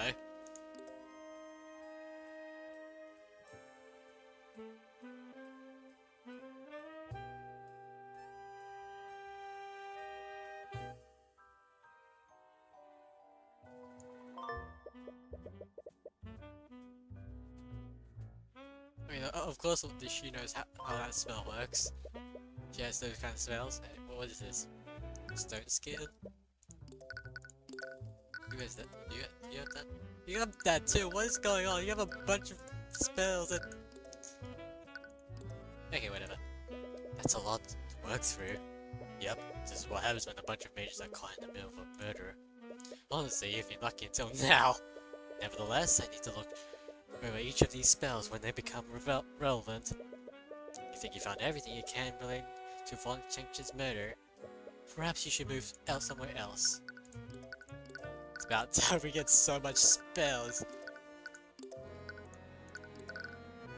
I mean, of course, she knows how that spell works. She has those kind of spells. What is this? Stone skin? Who is that? You have that? You have that too. What is going on? You have a bunch of spells and... Okay, whatever. That's a lot to work through. Yep, this is what happens when a bunch of mages are caught in the middle of a murder. Honestly, you've been lucky until now. Nevertheless, I need to look over each of these spells when they become relevant. You think you found everything you can relating to Von Chenk's murder? Perhaps you should move out somewhere else. It's about time we get so much spells.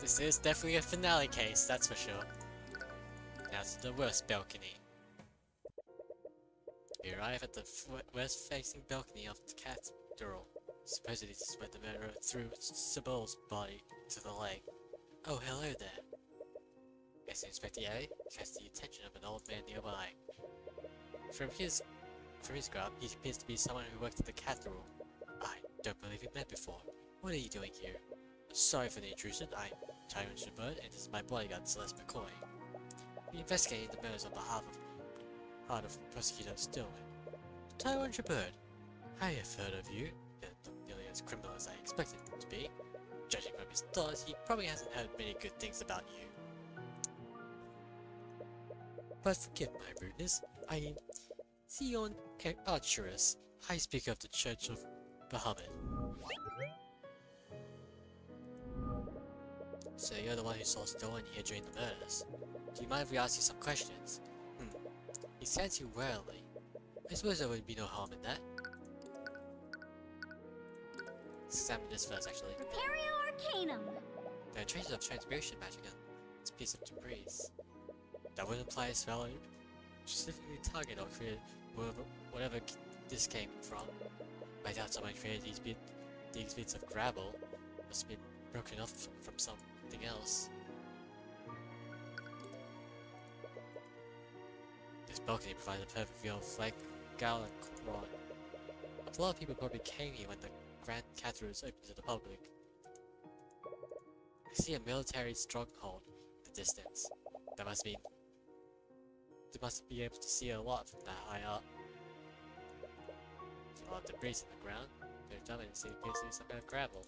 This is definitely a finale case, that's for sure. Now to the west balcony. We arrive at the west-facing balcony of the cathedral. Supposedly this is where the murderer threw Sybil's body to the lake. Oh, hello there. As Inspector Yari catches the attention of an old man nearby. From his garb, he appears to be someone who worked at the cathedral. I don't believe we met before. What are you doing here? Sorry for the intrusion. I'm Tyrion Cuthbert, and this is my bodyguard Celeste McCoy. We investigated the murders on behalf of heart of Prosecutor Stillman. Tyrion Cuthbert, I have heard of you. You're not nearly as criminal as I expected him to be. Judging from his thoughts, he probably hasn't heard many good things about you. But forgive my rudeness, I am Tyrion Cuthbert, High Speaker of the Church of Bahamut. So you're the one who saw Stolen here during the murders. Do you mind if we ask you some questions? He scans you warily. I suppose there would be no harm in that. Let's examine this first, actually. Arcanum. There are traces of transmutation magic on this piece of debris. That would imply a spell specifically target or create whatever this came from. I doubt someone created these bits of gravel. Must have been broken off from something else. This balcony provides a perfect view of Lake Galakrond. A lot of people probably came here when the Grand Cathedral was open to the public. I see a military stronghold in the distance. They must be able to see a lot from that high up. There's a lot of debris in the ground. They're dumb and see it appears to be some kind of gravel.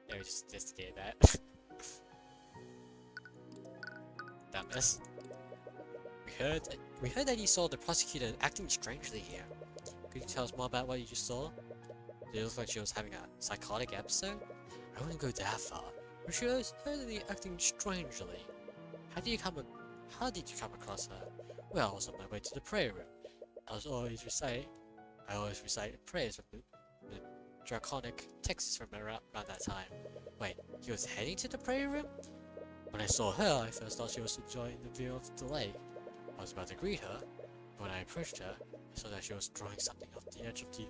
Yeah, we just investigated that. Dumbass. We heard that you saw the prosecutor acting strangely here. Could you tell us more about what you just saw? Did it look like she was having a psychotic episode? I wouldn't go that far, but she was certainly acting strangely. How did you come across her? Well, I was on my way to the prayer room. I always recite prayers from the draconic texts from around that time. Wait, you was heading to the prayer room? When I saw her, I first thought she was enjoying the view of the lake. I was about to greet her, but when I approached her, I saw that she was drawing something off the edge of the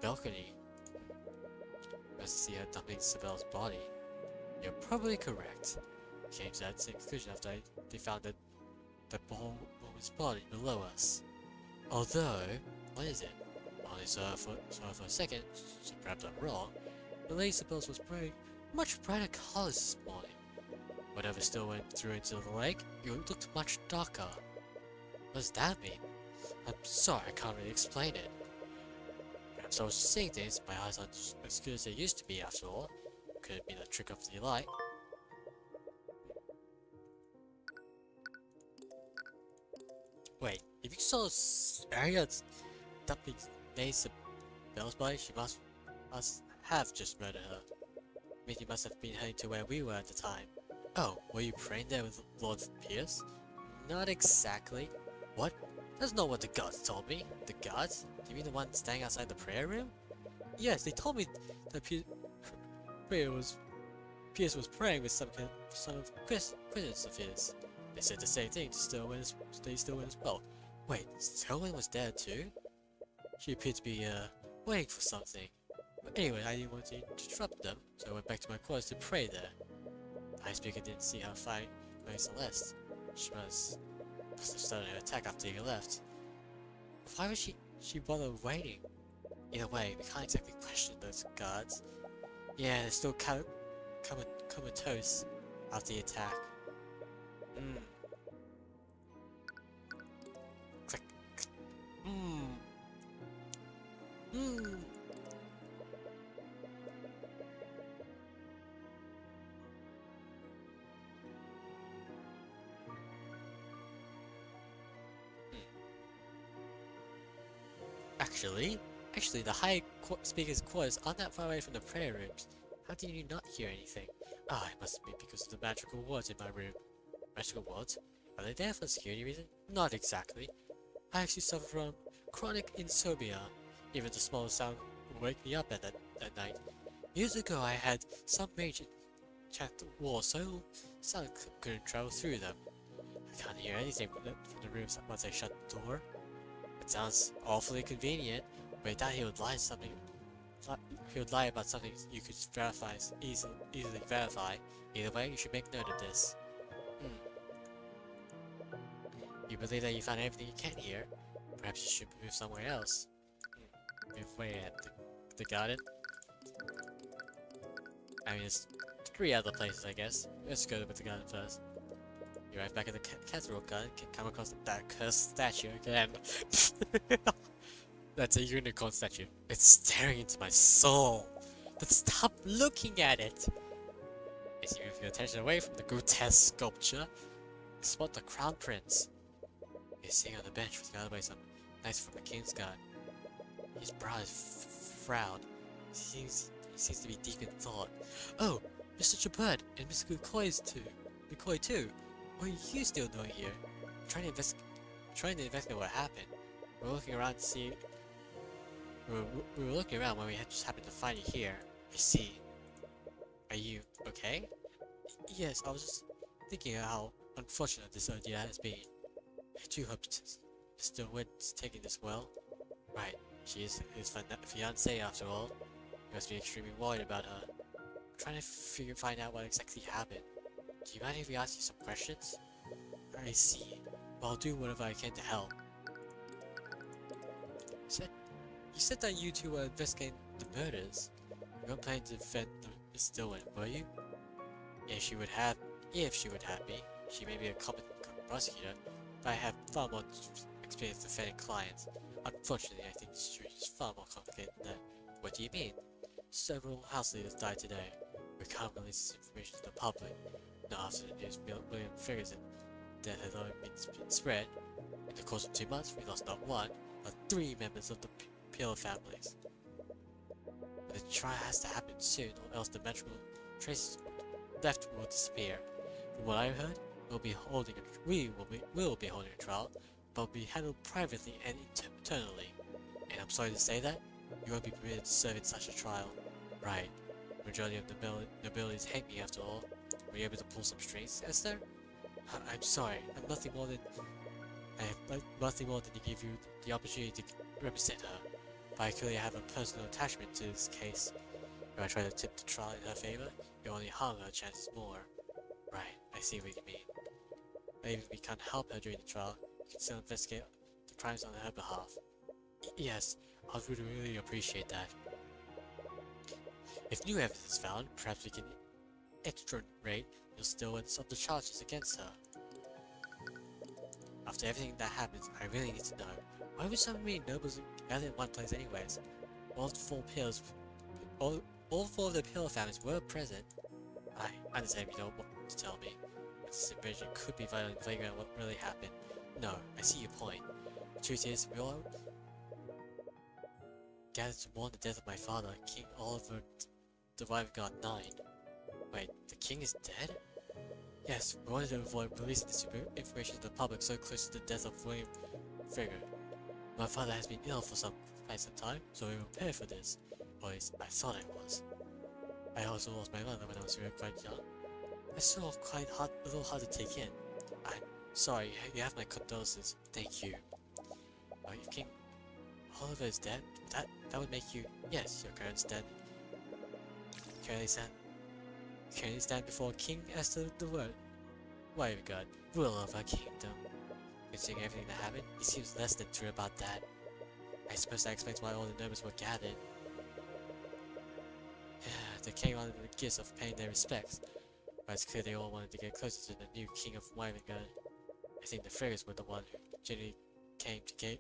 balcony. I was to see her dumping Sibel's body. You're probably correct. I came to that same conclusion after they found the woman's body below us. Although, what is it? I only saw her for a second, so perhaps I'm wrong. The Lady Sibel's was wearing much brighter colors this morning. Whatever still went through into the lake, it looked much darker. What does that mean? I'm sorry, I can't really explain it. Perhaps I was just seeing things, my eyes aren't as good as they used to be after all. Could it be the trick of the light? Wait, if you saw Arya dumping Lady Sibel's body, she must have just murdered her. I mean, you must have been heading to where we were at the time. Oh, were you praying there with Lord Pierce? Not exactly. What? That's not what the guards told me. The guards? Do you mean the one standing outside the prayer room? Yes, they told me that Pierce was praying with some of Quidditch of his. They said the same thing to stay still as well. Wait, Stillman was there too? She appeared to be waiting for something. But anyway, I didn't want to interrupt them, so I went back to my quarters to pray there. The High Speaker didn't see her fighting Celeste. She must have started her attack after you left. Why would she bother waiting? Either way, we can't exactly question those guards. Yeah, they're still comatose after the attack. Click. Actually, the High Speaker's quarters aren't that far away from the prayer rooms. How did you not hear anything? Ah, it must be because of the magical wards in my room. Magical wards? Are they there for security reasons? Not exactly. I actually suffer from chronic insomnia. Even the smallest sound would wake me up at night. Years ago, I had some major checked walls, so sound couldn't travel through them. I can't hear anything from the rooms once I shut the door. It sounds awfully convenient, but I doubt he would lie about something you could easily verify. Either way, you should make note of this. You believe that you found everything you can here? Perhaps you should move somewhere else. Move away at the garden. I mean, there's 3 other places, I guess. Let's go with the garden first. You arrive back at the castle gun, can come across that cursed statue again. That's a unicorn statue. It's staring into my soul. But stop looking at it! As you move your attention away from the grotesque sculpture, you spot the crown prince. He's sitting on the bench surrounded by some knights from the king's guard. His brow is frowned. He seems to be deep in thought. Oh, Mr. Cuthbert and Mr. McCoy too. What are you still doing here? Trying to investigate what happened. We're looking around to see. We were looking around when we just happened to find you here. I see. Are you okay? Yes, I was just thinking how unfortunate this idea has been. I do hope Mr. Wynn's taking this well. Right, she is his fiancée after all. You must be extremely worried about her. I'm trying to find out what exactly happened. Do you mind if we ask you some questions? I see. Well, I'll do whatever I can to help. You said that you two were investigating the murders. You weren't planning to defend Miss Stillwell, were you? If she would have me. She may be a competent prosecutor, but I have far more experience defending clients. Unfortunately, I think the situation is far more complicated than that. What do you mean? Several house leaders died today. We can't release this information to the public. Not after the news William figures that death has already been spread. In the course of 2 months, we lost not one, but 3 members of the Peeler families. But the trial has to happen soon, or else the magical traces left will disappear. From what I've heard, we will be holding a trial, but will be handled privately and internally. And I'm sorry to say that, you won't be permitted to serve in such a trial. Right. The majority of the nobilities hate me after all. Were you able to pull some strings, Esther? I'm sorry, I'm nothing more than to give you the opportunity to represent her. But I clearly have a personal attachment to this case. If I try to tip the trial in her favor, you'll only harm her chances more. Right, I see what you mean. Maybe if we can't help her during the trial, we can still investigate the crimes on her behalf. Yes, I would really appreciate that. If new evidence is found, perhaps we can exonerate Miss Stillwell of the charges against her. After everything that happens, I really need to know, why would so many nobles gather in one place anyways? All 4 of the Peeler families were present. I understand if you don't want to tell me, but this information could be vital in figuring out what really happened. No, I see your point. The truth is, we all gathered to mourn the death of my father, King Oliver the Guard 9. Wait, the king is dead? Yes, we wanted to avoid releasing this information to the public so close to the death of William Frigger. My father has been ill for quite some time, so we were prepared for this. Or at least I thought I was. I also lost my mother when I was quite young. It's sort of a little hard to take in. I'm sorry, you have my condolences. Thank you. If King Oliver is dead, that would make you... Yes, your parents dead. Currently stand before King Esther the Word. Why God, rule of our kingdom. Considering everything that happened, he seems less than true about that. I suppose that explains why all the nobles were gathered. They came under the gifts of paying their respects, but it's clear they all wanted to get closer to the new king of Wyvern. I think the Friggers were the one who generally came to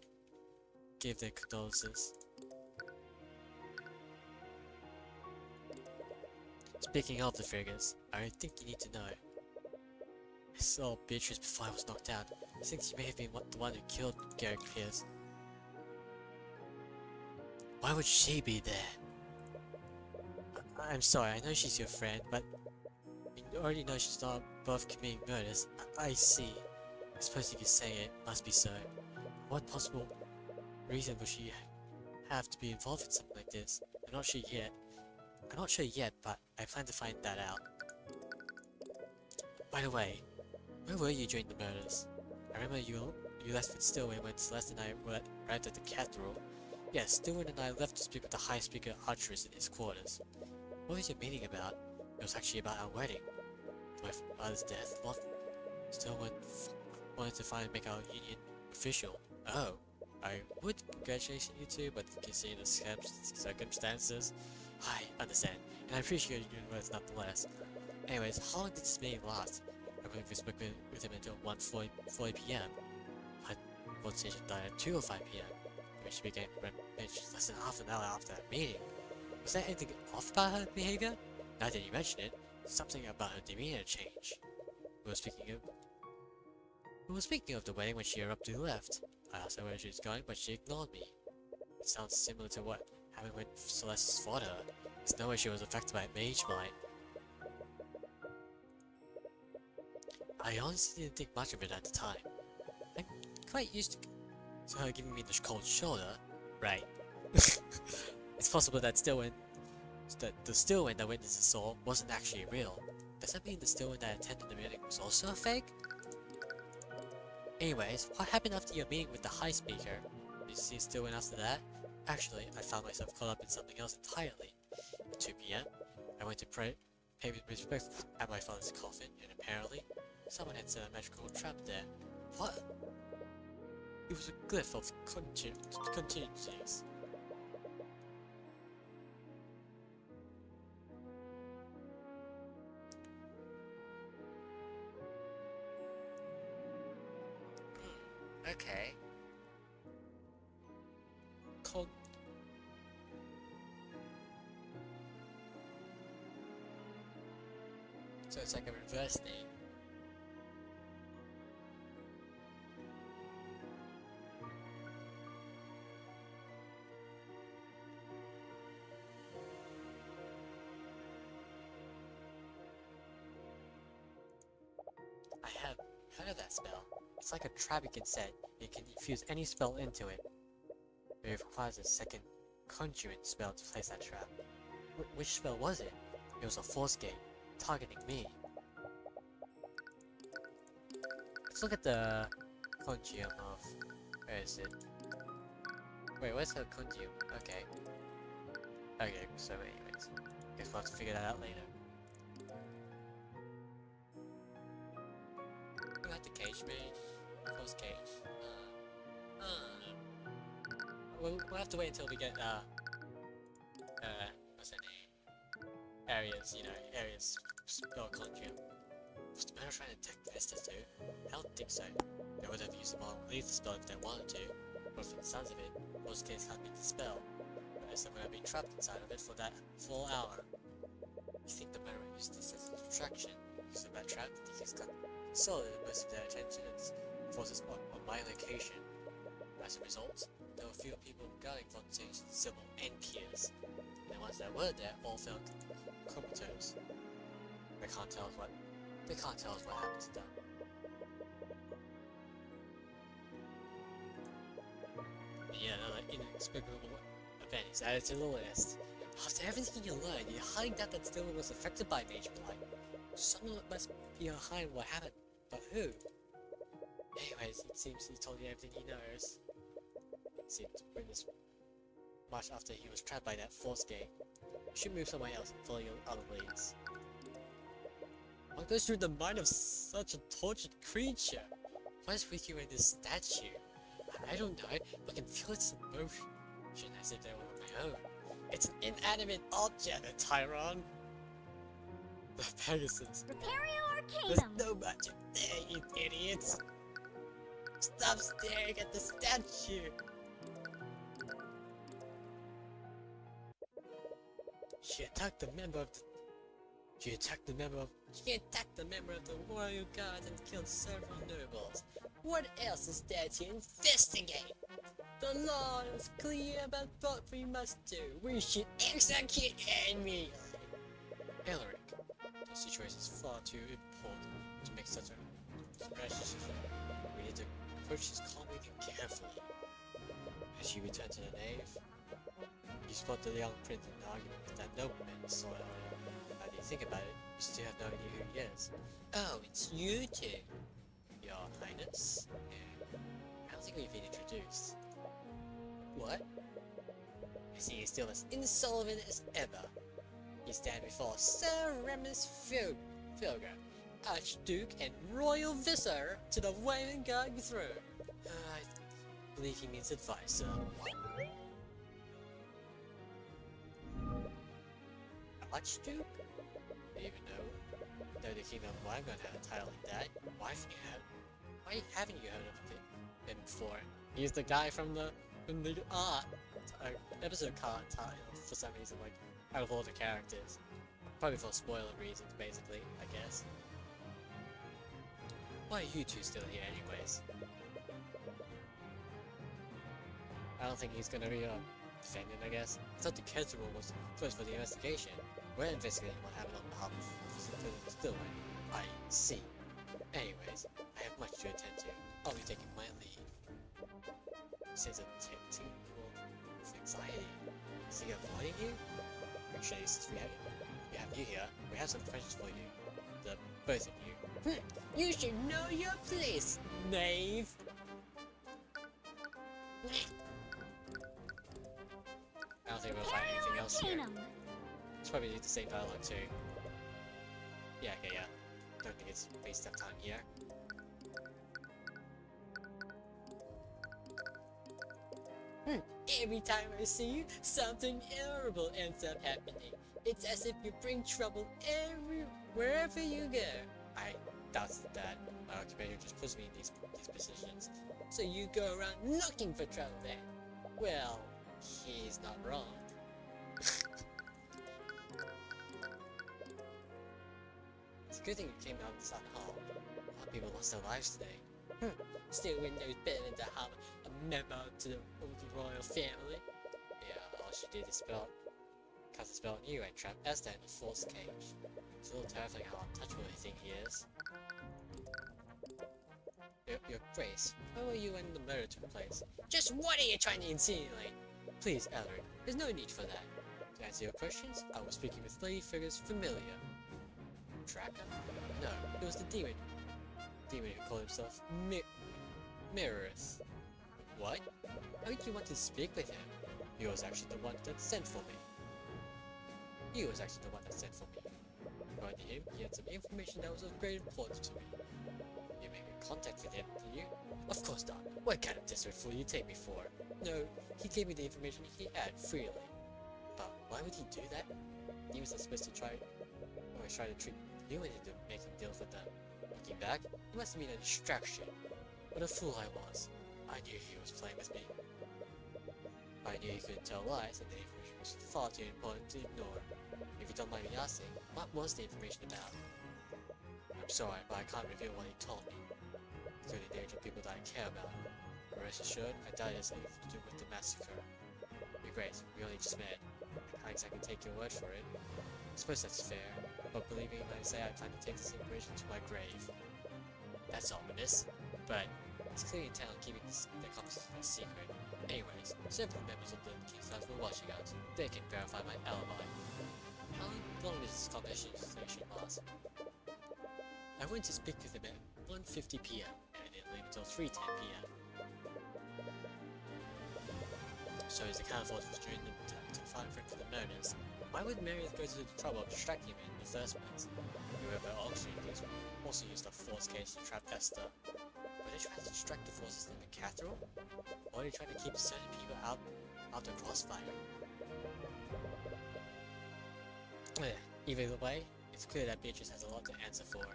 give their condolences. Speaking of the Friggers, I think you need to know. I saw Beatrice before I was knocked out. I think she may have been the one who killed Garrick Pierce. Why would she be there? I'm sorry, I know she's your friend, but you already know she's not above committing murders. I see. I suppose you could say it must be so. What possible reason would she have to be involved in something like this? I'm not sure yet, but I plan to find that out. By the way, where were you during the murders? I remember you left with Stillwell when Celeste and I arrived at the cathedral. Yes, Stillwell and I left to speak with the High Speaker Archerist in his quarters. What was your meeting about? It was actually about our wedding. My father's death. Stillwell wanted to finally make our union official. Oh, I would congratulate you two, but considering the circumstances, I understand, and I appreciate your words nonetheless. Anyways, how long did this meeting last? briefly spoke with him until 1:40 p.m. I was station died at 2:05 p.m. When she began rampage less than half an hour after that meeting. Was there anything off about her behavior? Now that you mention it, something about her demeanor changed. We were speaking of the wedding when she abruptly left. I asked her where she was going, but she ignored me. It sounds similar to what happened when Celeste fought her. There's no way she was affected by Mage Mind. I honestly didn't think much of it at the time. I'm quite used to her giving me the cold shoulder. Right. It's possible that the Stillwind that witnesses saw wasn't actually real. Does that mean the Stillwind that attended the meeting was also a fake? Anyways, what happened after your meeting with the High Speaker? Did you see Stillwind after that? Actually, I found myself caught up in something else entirely. At 2 p.m., I went to pay respect at my father's coffin, and apparently, someone had set a magical trap there. What? It was a glyph of contingencies. Okay. So it's like a reverse name. I have heard of that spell. It's like a trap you can set. You can infuse any spell into it. But it requires a second conjuring spell to place that trap. Which spell was it? It was a force gate, targeting me. Let's look at the conjuring of... Where is it? Wait, where's the conjuring? Okay. Okay, so anyways. Guess we'll have to figure that out later. You like the cage mage? Force cage. We'll have to wait until we get, what's her name? Aria's spell conjuring. Was the matter trying to attack Estes too? I don't think so. They would have used a more lethal spell if they wanted to, but from the sounds of it, most cases can't beat the spell. Unless I'm gonna be trapped inside of it for that full hour. You think the matter used this as a distraction? Because of that trap, the Deacons got consolidated most of their attention and forces on my location. As a result, there were fewer people guarding Fontaine's civil and peers. And the ones that were there all felt comatose. They can't tell us what happened to them. Yeah, another inexplicable event is added to the list. After everything you learned, you're hiding that Stillman was affected by Mage Blight. Someone must be behind what happened, but who? Anyways, it seems he told you everything he knows. It seemed to bring this much after he was trapped by that force gate. You should move somewhere else and follow your other leads. What goes through the mind of such a tortured creature? What is with you in this statue? I don't know, but I can feel its emotion as if they were my own. It's an inanimate object, Tyrion. The Pegasus. Arcanum. There's no magic there, you idiots. Stop staring at the statue. She attacked the member of the royal guard and killed several nobles. What else is there to investigate? The law is clear about what we must do. We should execute immediately. Elric, the situation is far too important to make such a rash decision. We need to approach this calmly and carefully. As you return to the nave, you spot the young prince in an argument with that nobleman saw earlier. How do you think about it? You still have no idea who he is. Oh, it's you two. Your Highness? Yeah. I don't think we've been introduced. What? I see you're still as insolvent as ever. You stand before Sir Remus Filger, Archduke and Royal Visor to the Wayland Guard throne. I believe he means advisor. Archduke? I don't even know. know the kingdom, well, I'm gonna have a title like that. Why haven't you heard of him before? He's the guy from the episode card title for some reason, like out of all the characters. Probably for spoiler reasons, basically, I guess. Why are you two still here anyways? I don't think he's gonna be defendant, I guess. I thought the Kestrel was closed for the investigation. We're investigating what happened on behalf of Stillway. I see. Anyways, I have much to attend to. I'll be taking my leave. Says a tingle with anxiety. Is he avoiding you? Actually, since we have you here, we have some questions for you. The both of you. You should know your place, knave! I don't think we'll find anything else here. It's probably the same dialogue too. Yeah, okay, yeah. Don't think it's waste of time here. Every time I see you, something horrible ends up happening. It's as if you bring trouble wherever you go. I doubt that. My occupation just puts me in these positions. So you go around looking for trouble then. Well, he's not wrong. It's a good thing you came out of the Sun Hall. A lot of people lost their lives today. Still knows better than to harm a member to the royal family. Yeah, all she did is cast a spell on you and trap Esther in a false cage. It's a little terrifying how untouchable they think he is. Your Grace, where were you when the murder took place? Just what are you trying to insinuate? Please, Ellery, there's no need for that. To answer your questions, I was speaking with lady figures familiar. Tracker? No, it was the demon. Demon who called himself Mirroreth. What? How did you want to speak with him? He was actually the one that sent for me. According to him, he had some information that was of great importance to me. You made contact with him, did you? Of course not. What kind of desperate fool you take me for? No, he gave me the information he had freely. But why would he do that? He was supposed to always try to trick you into making deals with them. Looking back, it must have been a distraction. What a fool I was. I knew he was playing with me. I knew he couldn't tell lies, and the information was far too important to ignore. If you don't mind me asking, what was the information about? I'm sorry, but I can't reveal what he told me. It's the danger of people that I care about. But rest assured, I doubt it has anything to do with the massacre. Your Grace, we only just met. I can't exactly take your word for it. I suppose that's fair, but believe me when I say I plan to take this information to my grave. That's ominous, but it's clearly intent on keeping the conversation a secret. Anyways, several members of the King's House were watching us. They can verify my alibi. How long does this conversation last? I went to speak with him at 1:50 PM, and I didn't leave until 3:10 PM. So his account was during the time to find for the murders. Why would Meredith go to the trouble of distracting him in the first place? Whoever auctioned these also used a force case to trap Esther. Were they trying to distract the forces in the cathedral? Or were they trying to keep certain people out of the crossfire? Either way, it's clear that Beatrice has a lot to answer for.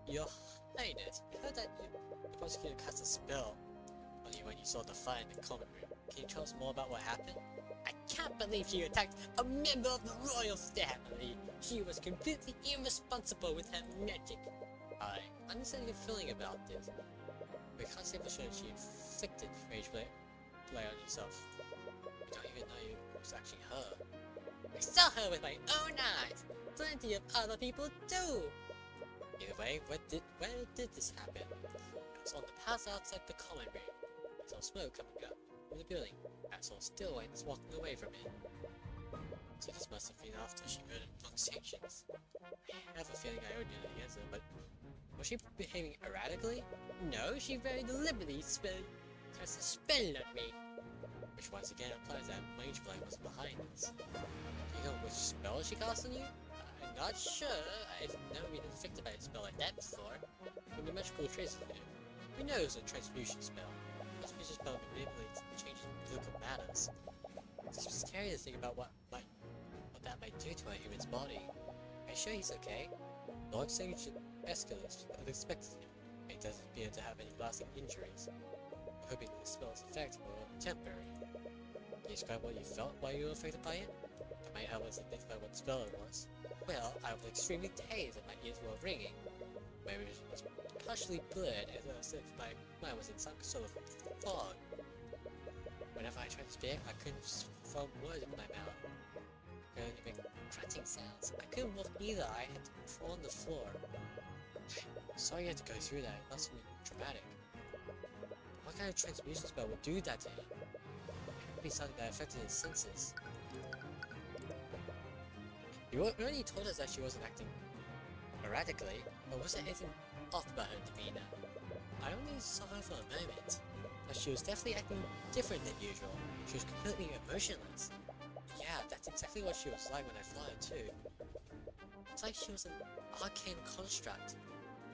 Your Highness, I heard that the prosecutor cast a spell on you when you saw the fire in the common room. Can you tell us more about what happened? I can't believe she attacked a member of the royal family. She was completely irresponsible with her magic. I understand your feeling about this. We can't say for sure she inflicted rage play on yourself. We don't even know it was actually her. I saw her with my own eyes. Plenty of other people too. Either way, where did this happen? It was on the path outside the common room. I saw smoke coming up from the building. I saw Stillway walking away from it. So this must have been after she murdered Blood Sanctions. I have a feeling I already know the answer, but was she behaving erratically? No, she very deliberately cast a spell on me. Which once again implies that Mage Blade was behind this. Do you know which spell she cast on you? I'm not sure. I've never been infected by a spell like that before. From the magical traces of it, we know it was a transmutation spell. Transmutation spell manipulates and changes political matters. It's scary to think about what that might do to a human's body. Are you sure he's okay? The Lord said you should escalate unexpectedly, and he doesn't appear to have any lasting injuries. I'm hoping the spell's effect will be temporary. Can you describe what you felt while you were affected by it? That might help us identify what spell it was. Well, I was extremely dazed and my ears were ringing. My vision was partially blurred as if my mind was in some sort of fog. Whenever I tried to speak, I couldn't form words in my mouth. I could only make grunting sounds. I couldn't walk either. I had to fall on the floor. Sorry you had to go through that. It must have been traumatic. What kind of transmutation spell would do that to him? It could be something that affected his senses. You already told us that she wasn't acting erratically, but was there anything off about her demeanor? I only saw her for a moment, but she was definitely acting different than usual. She was completely emotionless. Yeah, that's exactly what she was like when I flew her too. It's like she was an arcane construct.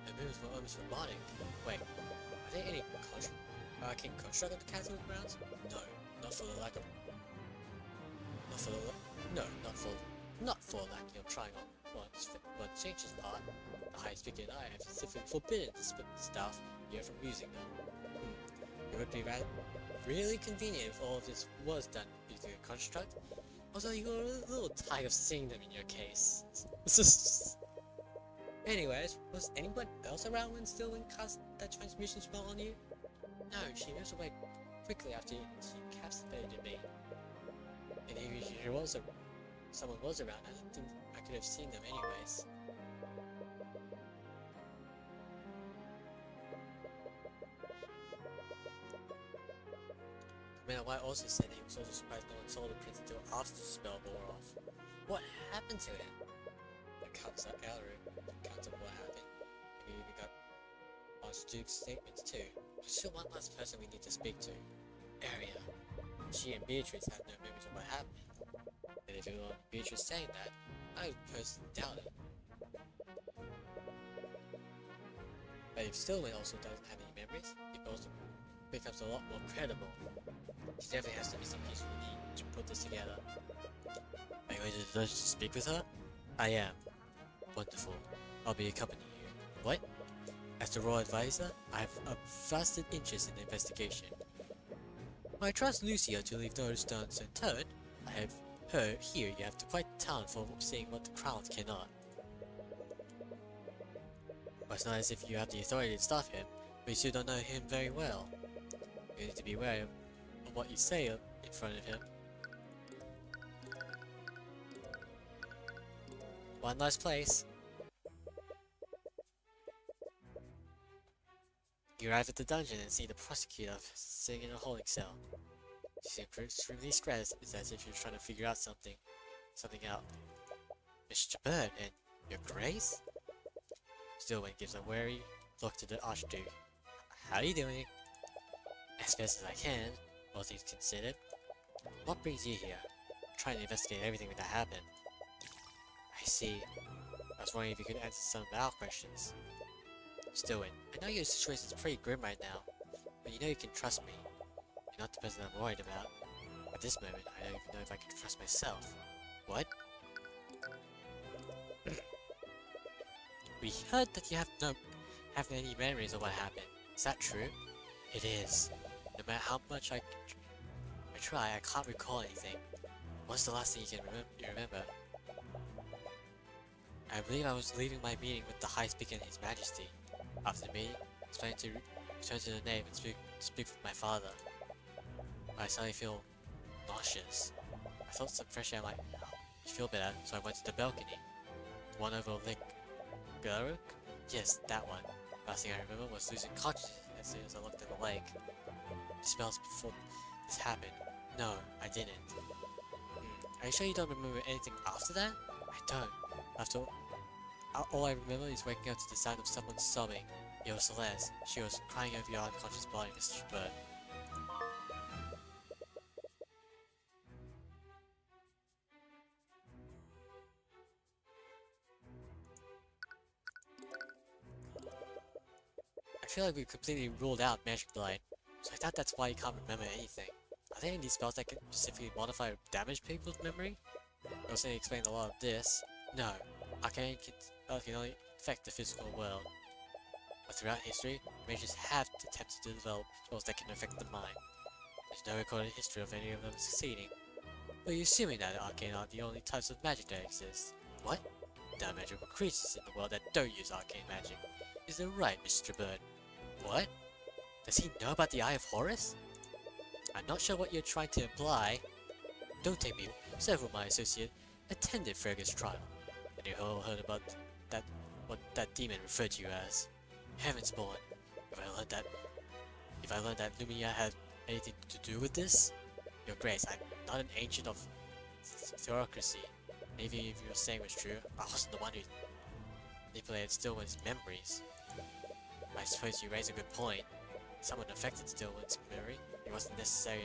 Her moves were almost robotic. Wait, are there any arcane construct on the castle grounds? No, not for the lack of... Not for lacking of trying on one's changes part. The high speaker and I have specifically forbidden to spit stuff here from using them. It would be really convenient if all of this was done using a construct, although you were a little tired of seeing them in your case. Anyways, was anyone else around when Stillwind cast that transmutation spell on you? No, she moves away quickly after she captivated me. And if someone was around, I don't think I could have seen them anyways. Commander White also said he was also surprised no one saw the prince until after the spell wore off. What happened to him? The counts that gallery accounts of what happened. Maybe we got Archduke's statements too. There's still one last person we need to speak to. Aria. She and Beatrice have no memories of what happened. And if it were Beatrice saying that, I would personally doubt it. But if Stillwind also doesn't have any memories, it also becomes a lot more credible. She definitely has to be some piece we need to put this together. Are you going to speak with her? I am. Wonderful. I'll be accompanying you. What? As the Royal Advisor, I have a vested interest in the investigation. I trust Lucia to leave no stones unturned. I have heard here you have quite talent for seeing what the crowd cannot. Well, it's not as if you have the authority to stop him, but you still don't know him very well. You need to be wary of what you say in front of him. One last place. You arrive at the dungeon and see the prosecutor sitting in a holding cell. She seems extremely stressed. It's as if you're trying to figure out something out. Mr. Bird and your Grace? Stillwind gives a wary look to the Archduke. How are you doing? As best as I can, all things considered. What brings you here? I'm trying to investigate everything that happened. I see. I was wondering if you could answer some of our questions. Stillwind, I know your situation is pretty grim right now, but you know you can trust me. You're not the person I'm worried about. At this moment, I don't even know if I can trust myself. What? We heard that you have any memories of what happened. Is that true? It is. No matter how much I try, I can't recall anything. What's the last thing you remember? I believe I was leaving my meeting with the High Speaker and His Majesty. After the meeting, I was planning to return to the nave and speak with my father. I suddenly feel nauseous. I thought some fresh air might help me feel better, so I went to the balcony. The one over Lake Garuk? Yes, that one. Last thing I remember was losing consciousness as soon as I looked at the lake. It smells before this happened. No, I didn't. Are you sure you don't remember anything after that? I don't. After all I remember is waking up to the sound of someone sobbing. It was Celeste. She was crying over your unconscious body, Mr. Bird. I feel like we've completely ruled out Magic Blight, so I thought that's why you can't remember anything. Are there any spells that can specifically modify or damage people's memory? I was saying explain a lot of this. No. Arcane can only affect the physical world. But throughout history, mages have attempted to develop spells that can affect the mind. There's no recorded history of any of them succeeding. But you're assuming that Arcane are the only types of magic that exist. What? There are magical creatures in the world that don't use arcane magic. Is that right, Mr. Bird? What? Does he know about the Eye of Horus? I'm not sure what you're trying to imply. Don't take me. Several of my associates attended Fergus' trial, and you all heard about what that demon referred to you as. Heaven's born. If I learned that Lumia had anything to do with this, Your Grace, I'm not an ancient of theocracy. Even if your saying was true, I wasn't the one who manipulated Stillwin's memories. I suppose you raise a good point. Someone affected Stillwin's memory. It wasn't necessarily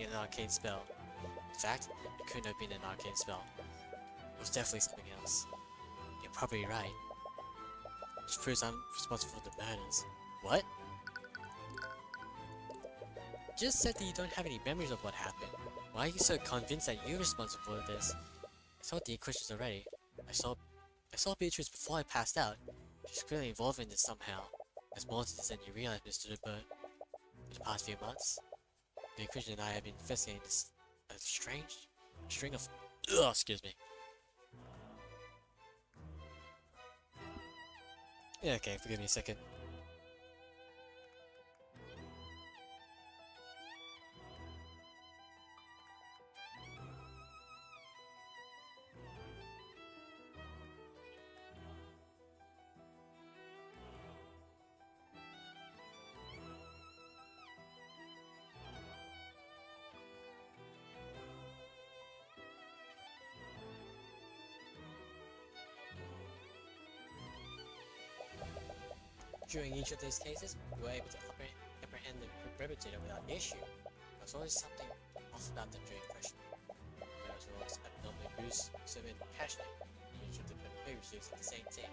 an arcane spell. In fact, it couldn't have been an arcane spell. It was definitely something else. You're probably right. Which proves I'm responsible for the murders. What? Just said that you don't have any memories of what happened. Why are you so convinced that you're responsible for this? I saw the equations already. I saw Beatrice before I passed out. She's clearly involved in this somehow. There's more to this than you realize, Mr. Bird. For the past few months, the Equation and I have been investigating this strange string of excuse me. Yeah, okay, forgive me a second. During each of these cases, we were able to apprehend the perpetrator without issue. There was always something off about them during questioning. There was always abnormally abusive and passionate. Each of the perpetrators did the same thing.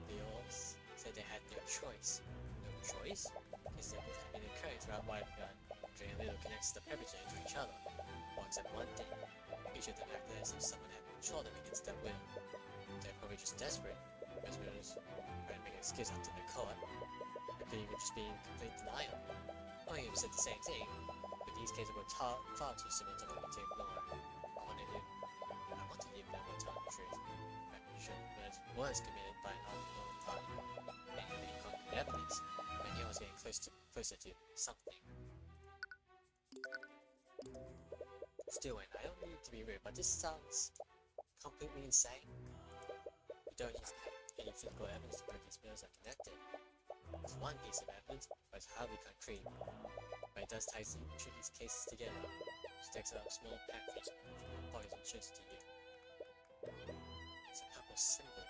They all said they had no choice. No choice? Cases that have been occurring throughout Widegun, drawing little connects the perpetrator to each other. All except one thing. Each of them acted as if someone had controlled them against their will. They're probably just desperate. As well as trying to make an excuse after they're caught. It could even just be in complete denial. I even said the same thing, but these cases were far too similar to me to ignore. I wanted to leave them to tell the truth. I'm sure murder was committed by an unknown party. And any concrete evidence, I knew I was getting closer to something. Still, I don't need to be rude, but this sounds completely insane. You don't even have any physical evidence to prove these murders are connected. There's one piece of evidence, but it's hardly concrete. But it does tie these cases together. It takes out a small package from bodies and shows it to you. It's a purple symbol.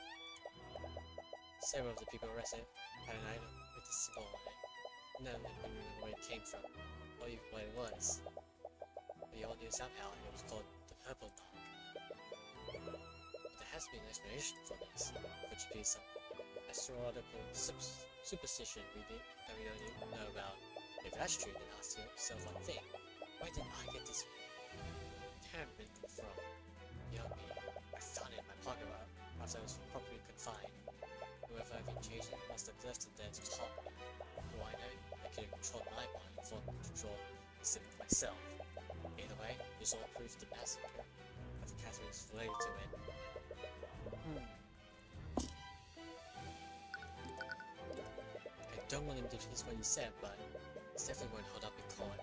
Several of the people arrested had an item with the symbol on it. None of them knew where it came from, or even what it was. We all knew somehow it was called the Purple Dog. There has to be an explanation for this, which would be some astrological superstition that we don't even know about. If that's true, then ask yourself one thing. Where did I get this handwritten from? Young me, I found it in my pocket after I was properly confined. Whoever I've been chasing must have left it there to stop me. For I know I could have controlled my mind before I controlled myself. Either way, this all proves the massacre of Catherine is related to it. I don't want him to dismiss what you said, but it definitely won't hold up in court.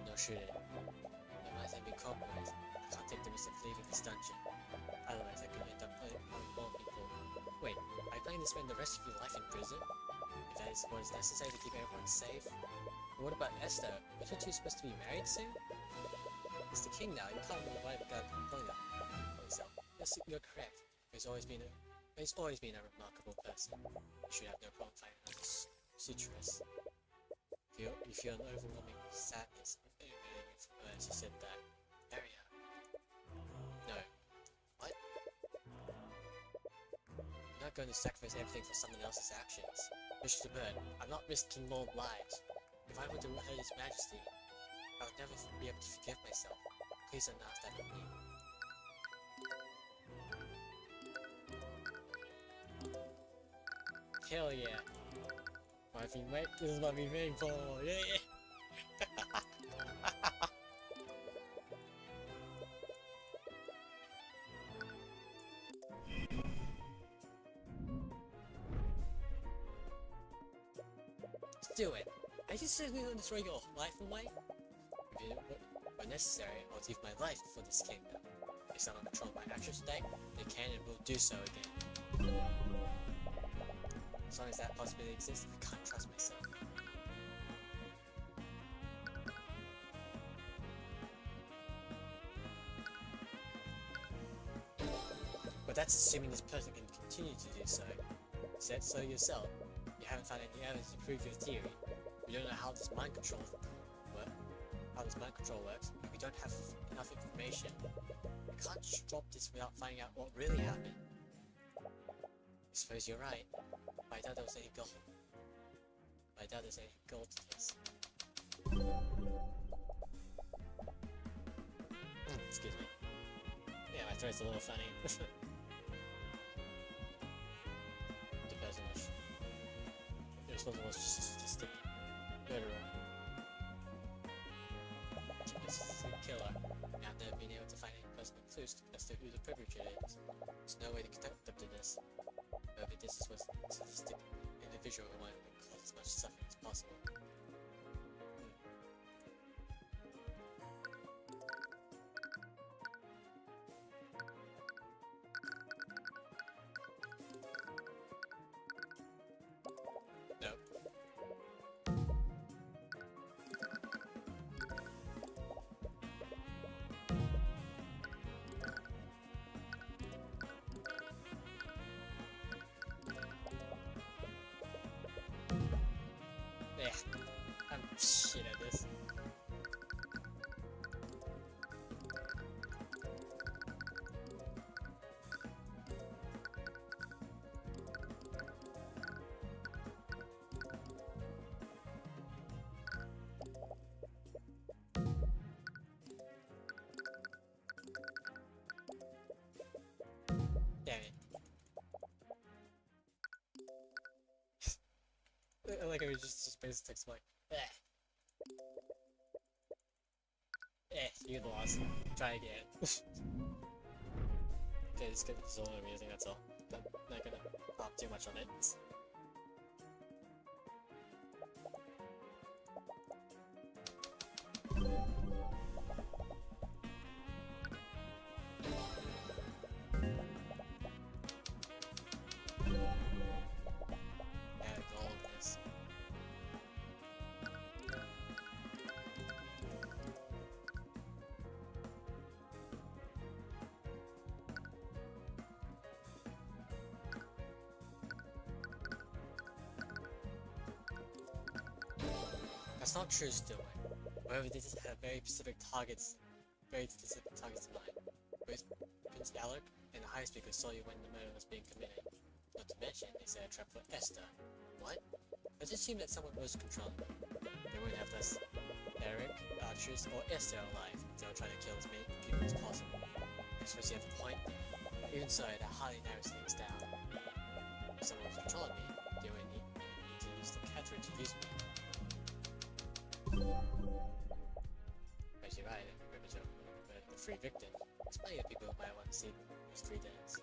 No shooting. It might have been compromised. I can't take the risk of leaving this dungeon. Otherwise, I could end up killing more people. Wait, are you planning to spend the rest of your life in prison? If that is what is necessary to keep everyone safe? But what about Esther? Wasn't you supposed to be married soon? It's the king now, you can't really lie without calling that yourself. Yes, you're correct. He's always been a remarkable person. You should have no problem finding another suitress. You feel an overwhelming sadness emanating from her as you said that. Marry her. No. What? I'm not going to sacrifice everything for someone else's actions. Mr. Bird, I'm not risking more lives. If I were to hurt His Majesty, I would never be able to forgive myself. Please don't ask that of me. Hell yeah. This is what I've been waiting for. Yeah. Let's do it. I just said we will destroy your life away. If it were necessary, I would give my life for this kingdom. If someone control my actions today, they can and will do so again. As long as that possibility exists, I can't trust myself. But that's assuming this person can continue to do so. You said so yourself. You haven't found any evidence to prove your theory. We don't know how this mind control works. We don't have enough information. We can't just drop this without finding out what really happened. I suppose you're right. But I doubt there was any gold. I doubt there's any gold to this. Excuse me. Yeah, my throat's a little funny. The person was... It was supposed to just stick murderer. This is a killer. I've never been able to find any possible clues as to who the perpetrator is. There's no way to connect up to this. Maybe this is what a sadistic individual who wanted to cause as much suffering as possible. Nope. Yeah, I'm shit at this. Damn it. Like I was just basic text like, you lost. Try again. Okay, just get this all amusing, that's all. Not gonna pop too much on it. That's not true still. However, this have very specific targets in mind. Both Prince Alec and the High Speaker saw you when the murder was being committed. Not to mention, they set a trap for Esther. What? Let's assume that someone was controlling them. They wouldn't have less Eric, Archers, or Esther alive if they were trying to kill as many people as possible. I suppose you have a point there. Even so, that hardly narrows things down. If someone was controlling me, they would need to use the Catherine to use me. But you're right, the free victim. There's plenty of people who might want to see those three dance.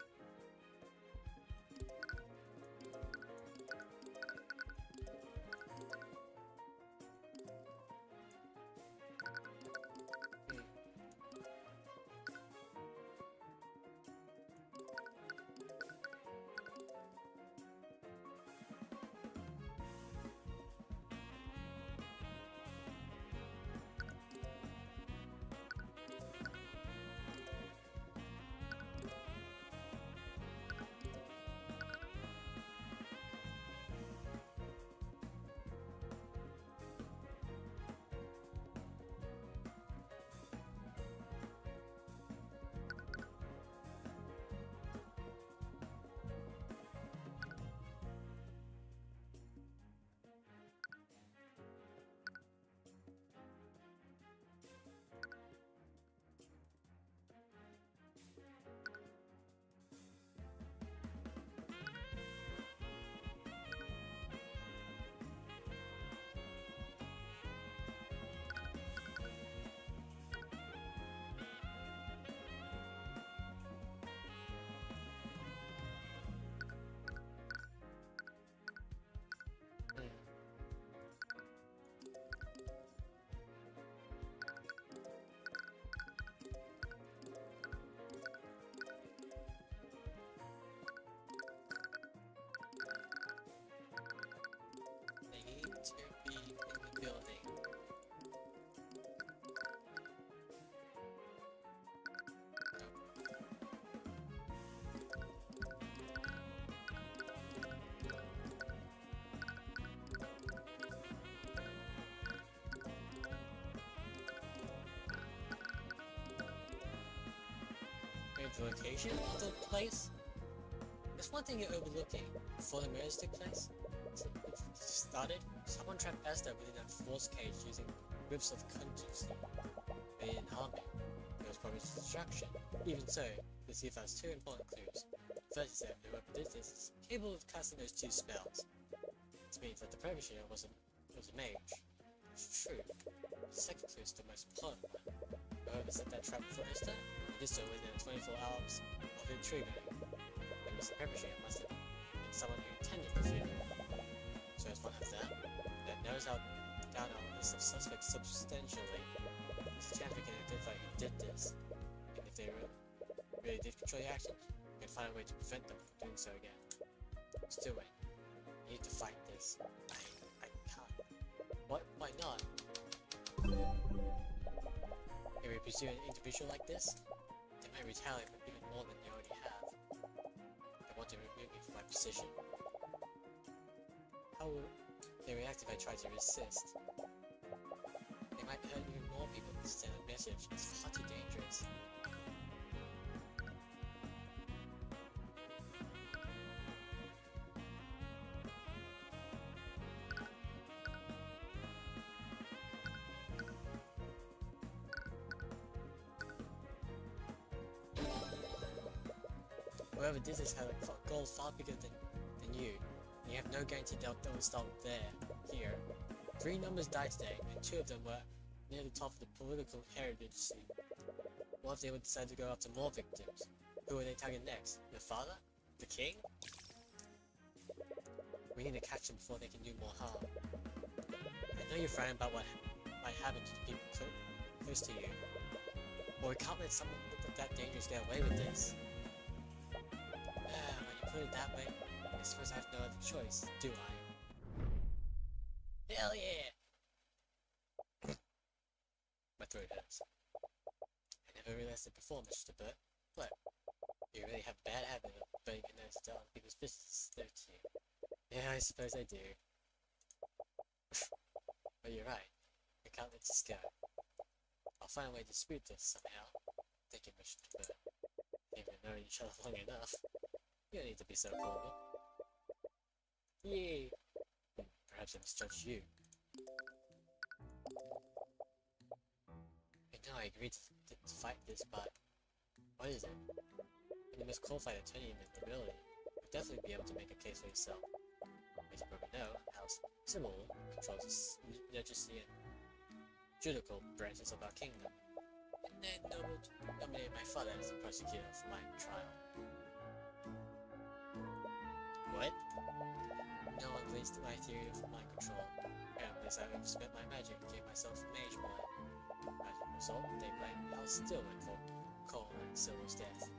remember the location of the place? There's one thing you're overlooking. Before the murders took place, someone trapped Esther within a force cage using whips of contingency. They didn't harm him. It was probably just distraction. Even so, the thief has two important clues. First is that whoever did this is capable of casting those two spells. This means that the perpetrator was a mage. It's true. The second clue is the most important one. Whoever set that trap for Esther, did so within 24 hours of it triggering. It was the perpetrator must have been someone who intended the fear. So as one of them, that narrows out down our list of suspects substantially. There's a chance we can identify who did this. And if they really did control the actions, we can find a way to prevent them from doing so again. Still wait. You need to fight this. I can't. What? Why not? If we pursue an individual like this, they might retaliate with even more than you already have. They want to remove me from my position. How will they react if I try to resist? They might hurt even more people than send a message. It's far too dangerous. Whoever did this had a goal far bigger than you. And you have no guarantee they'll stop there, here. 3 numbers died today, and 2 of them were near the top of the political heritage scene. What if they would decide to go after more victims? Who would they target next? The father? The king? We need to catch them before they can do more harm. I know you're frightened about what might happen to the people close to you, but we can't let someone that dangerous get away with this. When you put it that way, I suppose I have no other choice, do I? Hell yeah! My throat hurts. I never realized it before, Mr. Burt. What? You really have a bad habit of putting your nose down people's business, don't you? Yeah, I suppose I do. But you're right. I can't let this go. I'll find a way to dispute this somehow. Thank you, Mr. Burt. If we've known each other long enough, you don't need to be so gullible. Yay! Perhaps I misjudged you. I know I agreed to fight this, but what is it? You're the most qualified attorney in the nobility. You'll definitely be able to make a case for yourself. As you probably know, House Sybil controls the legislative and judicial branches of our kingdom. And they nominated my father as the prosecutor for my trial. What? No one believes my theory of mind control. Apparently, I have spent my magic and gave myself mage blood. As a result, they blame House Stillman for Cole and Silver's death.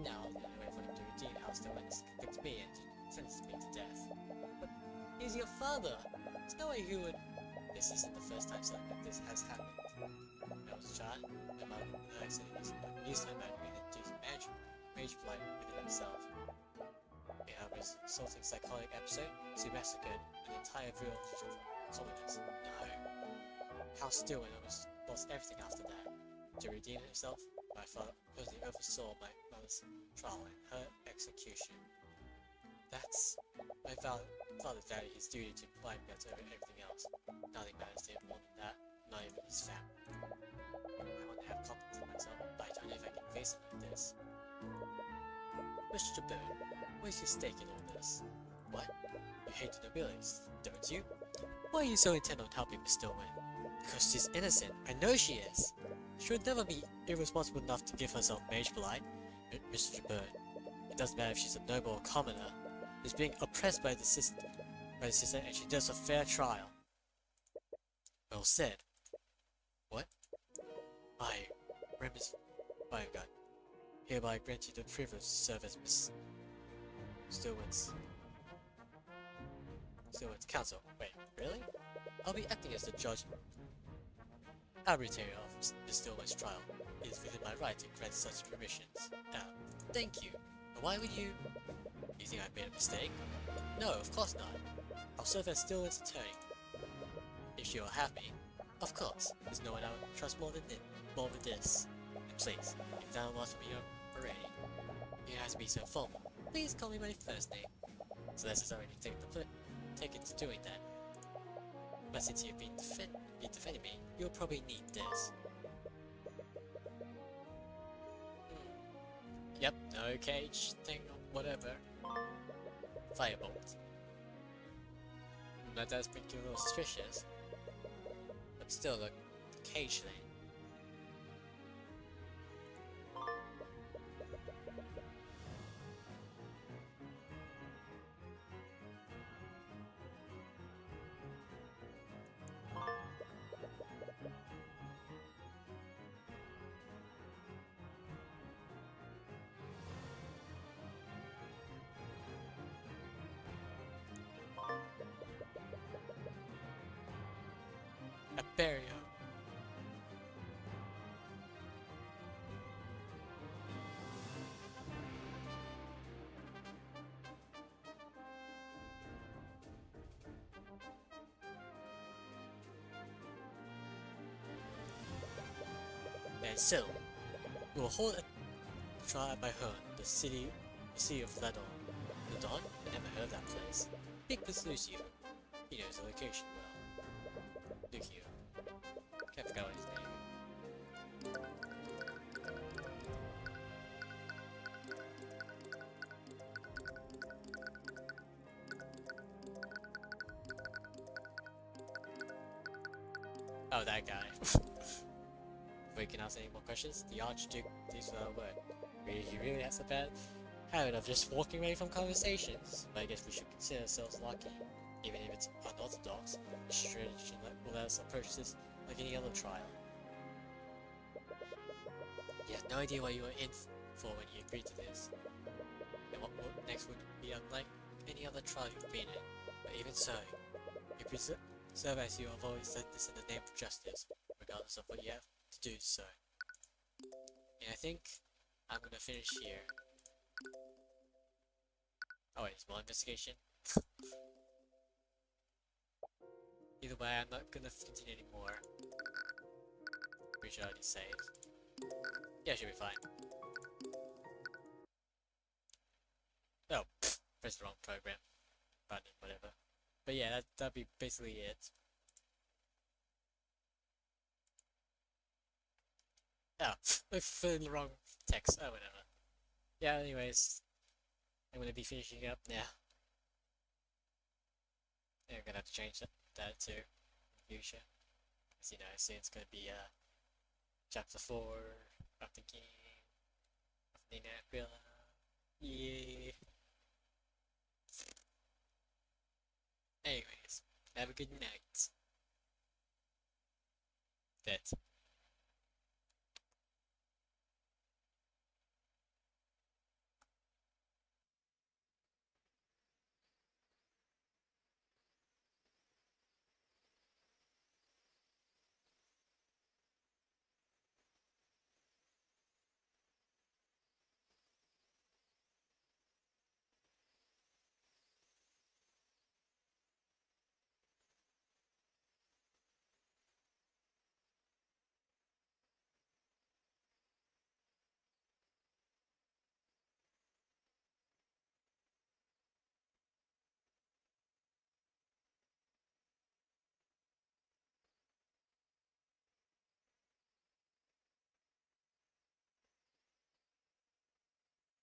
Now, the only way for them to redeem House Stillman is to convict me and sentence me to death. But he's your father! There's no way he would. This isn't the first time something like this has happened. When I was a child, my mother and I said he used my magic and induced mage blood within himself. In a resulting psychotic episode, she massacred an entire village of colonists. No. House Stillman almost lost everything after that. To redeem himself, my father personally oversaw my mother's trial and her execution. That's... My father valued his duty to provide me over everything else. Nothing matters to him more than that, not even his family. I want to have confidence in myself, but I don't know if I can face it like this. Mr. Byrne, what's your stake in all this? What? You hate the nobilities, don't you? Why are you so intent on helping Miss Stillman? Because she's innocent. I know she is. She would never be irresponsible enough to give herself mage blood. Mr. Byrne, it doesn't matter if she's a noble or commoner. She's being oppressed by the system, and she does a fair trial. Well said. What? I, Remus Biogun, hereby grant you the privilege to serve as Miss Stillman's counsel. Wait, really? I'll be acting as the judge arbitrator of Miss Stillman's trial. It is within my right to grant such permissions. Thank you. But why would you... You think I made a mistake? No, of course not. I'll serve as Stillman's attorney. If you'll have me, of course. There's no one I would trust more than this. And please, if that was from your already. You don't have to be so formal. Please call me by first name. So this has already taken to doing that. But since you've been defending me, you'll probably need this. Yep, no cage thing or whatever. Firebolt. That does make you a little suspicious. But still, look, cage thing. A barrier. And so, we will hold a trial by her, the city of Ledon. Ledon? I never heard of that place. Big with Lucio. He knows the location well. Lucio. Can't forget his name. Oh, that guy. Before you can ask any more questions, the Archduke leaves without a word. He really has a bad habit of just walking away from conversations. But I guess we should consider ourselves lucky. Even if it's unorthodox, this tradition will let us approach this like any other trial. You have no idea what you were in for when you agreed to this. And what next would be unlike any other trial you've been in. But even so, you preserve as you have always said this in the name of justice, regardless of what you have to do so. And I think I'm gonna finish here. Oh wait, small investigation. Either way, I'm not gonna continue anymore. Pretty sure I already saved. Yeah, should be fine. Oh, pressed the wrong program. Button, whatever. But yeah, that'd be basically it. Oh, I filled in the wrong text. Oh, whatever. Yeah, anyways. I'm gonna be finishing up now. Yeah, I'm gonna have to change that too in the future. As you know, soon it's gonna be chapter 4 of the game of the Aquila. Yeah. Anyways, have a good night. That.